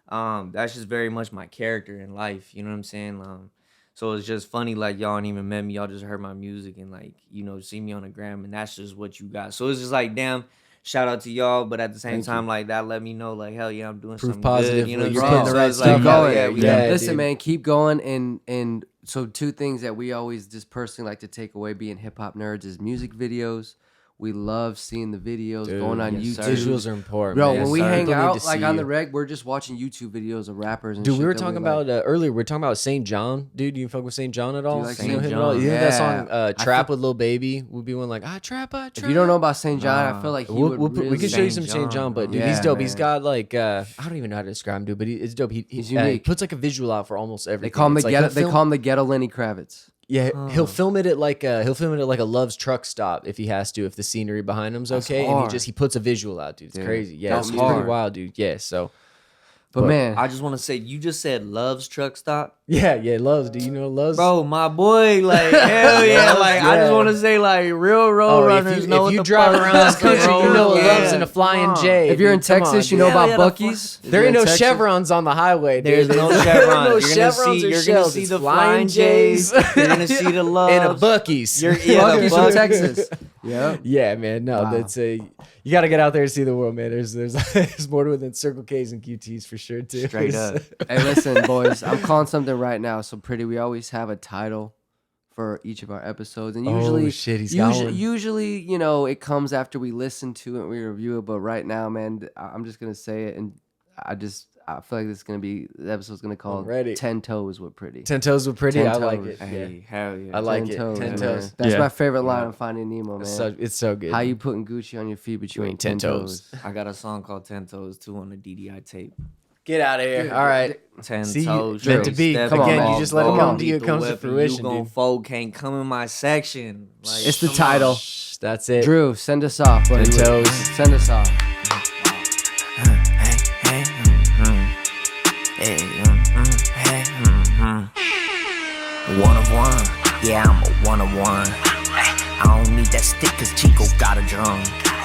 S3: that's just very much my character in life. You know what I'm saying? So it's just funny, like y'all ain't even met me, y'all just heard my music and like see me on the gram, and that's just what you got. So it's just like, damn. Shout out to y'all, but at the same time, like that let me know, like, hell yeah, I'm doing
S2: Proof
S3: something
S2: positive,
S3: good. You know what
S2: you're
S3: I'm
S2: putting
S3: saying?
S2: the right
S3: it's
S2: stuff
S3: like,
S1: out
S3: yeah,
S1: there.
S3: we
S2: Yeah.
S1: Listen,
S2: dude.
S1: man, keep going. And so two things that we always just personally like to take away being hip hop nerds is music videos. We love seeing the videos going on
S3: yes,
S1: YouTube.
S3: sir.
S2: visuals are important.
S1: Bro,
S2: man.
S1: when we
S2: Sorry,
S1: hang
S2: people need
S1: out
S2: to
S1: like
S2: see
S1: on the
S2: you.
S1: reg, we're just watching YouTube videos of rappers and
S2: Dude,
S1: shit
S2: we were
S1: that
S2: talking
S1: like.
S2: about earlier. We are talking about St. John. Dude, you fuck with St. John at all?
S1: like
S2: You know
S3: St.
S2: him at all?
S3: John?
S2: You hear that
S1: Yeah.
S2: song, "Trap with Lil Baby"? Would be one like, trap.
S1: If you don't know about St. John, I feel like he
S2: we
S1: would really...
S2: can show you
S3: St.
S2: some St. John, but dude,
S1: Yeah,
S2: he's dope. He's
S3: man.
S2: got like I don't even know how to describe him, dude, but it's dope.
S1: He's
S2: He
S1: unique.
S2: puts like a visual out for almost everything.
S1: They call him the
S2: It's like
S1: ghetto.
S2: he'll
S1: They
S2: film-
S1: call him the ghetto Lenny Kravitz.
S2: Yeah, he'll film it at like a Love's truck stop if he has to, if the scenery behind him's
S1: That's
S2: okay,
S1: hard.
S2: and he puts a visual out, dude. It's
S1: Dude,
S2: crazy. Yeah,
S1: that's
S2: it's pretty
S1: hard.
S2: wild, dude. Yeah, so
S1: But man,
S3: I just want to say, you just said Love's Truck Stop.
S2: yeah, Love's. Do you know Love's?
S3: Bro, my boy, like, hell yeah. Like, I just
S2: Yeah.
S3: want to say, like, real road runners know
S2: if
S3: what
S2: you
S3: the
S2: drive
S3: fuck
S2: around this
S3: is,
S2: country,
S3: bro.
S2: you know a
S3: Yeah,
S2: Love's and a Flying
S3: come on.
S2: J.
S1: if you're in
S2: dude, come
S1: Texas,
S2: on,
S1: you know
S2: dude.
S1: about
S3: yeah, the
S1: Buc-ee's. If
S2: There
S1: you're
S2: ain't
S1: in
S2: no
S1: Texas-
S2: chevrons on the highway. Dude.
S3: There's no
S2: There's
S3: chevrons.
S2: no
S3: You're gonna
S2: chevrons
S3: see,
S2: or
S3: you're gonna
S2: shells.
S3: see
S2: It's
S3: the
S2: Flying
S3: Flying J's. You're gonna see the Loves.
S2: and a Buc-ee's.
S3: Yeah,
S1: Buc-ee's
S3: the
S1: from
S3: Buc-ee's.
S1: Texas. Yeah.
S2: Yeah, man. No,
S1: Wow.
S2: that's you got to get out there and see the world, man. There's there's more to it than Circle K's and QTs for sure, too.
S3: Straight up.
S1: Hey, listen, boys. I'm calling something right now. So Pretty, we always have a title for each of our episodes, and usually,
S2: shit, he's got one.
S1: usually, it comes after we listen to it and we review it. But right now, man, I'm just gonna say it, and I feel like this is gonna be the episode's gonna call
S2: I'm ready.
S1: 10 Toes with Pretty.
S2: 10 toes with pretty.
S1: 10
S2: I like
S1: toes.
S2: it.
S3: Hey, hell yeah.
S2: I like
S1: 10
S2: it.
S1: toes,
S2: 10
S1: man.
S2: toes.
S1: That's
S4: Yeah.
S1: my favorite line of Finding Nemo, man.
S2: It's so good.
S1: How you putting Gucci on your feet, but you ain't 10 toes.
S3: I got a song called 10 Toes too on the DDI tape.
S2: Get out of here. All right.
S3: 10
S2: See,
S3: toes.
S2: meant to
S3: straight
S2: be.
S3: stepping
S1: Come on,
S2: Again,
S1: man.
S2: you just let it
S1: Come
S2: come
S1: on.
S2: to you. It
S3: Lethal
S2: comes to
S3: weapon,
S2: fruition,
S3: You gon'
S2: dude.
S3: fold, can't come in my section. Like,
S1: It's the
S3: come
S1: title.
S3: on.
S2: Shh, that's it.
S1: Drew, send us off, buddy.
S2: 10 toes.
S1: Send us off.
S5: One of one, yeah, I'm a one of one. I don't need that stick cause Chico got a drum.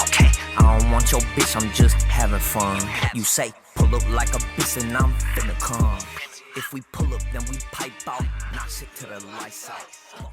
S5: Okay, I don't want your bitch, I'm just having fun. You say, pull up like a bitch and I'm finna come. If we pull up, then we pipe out, knock shit to the lights out.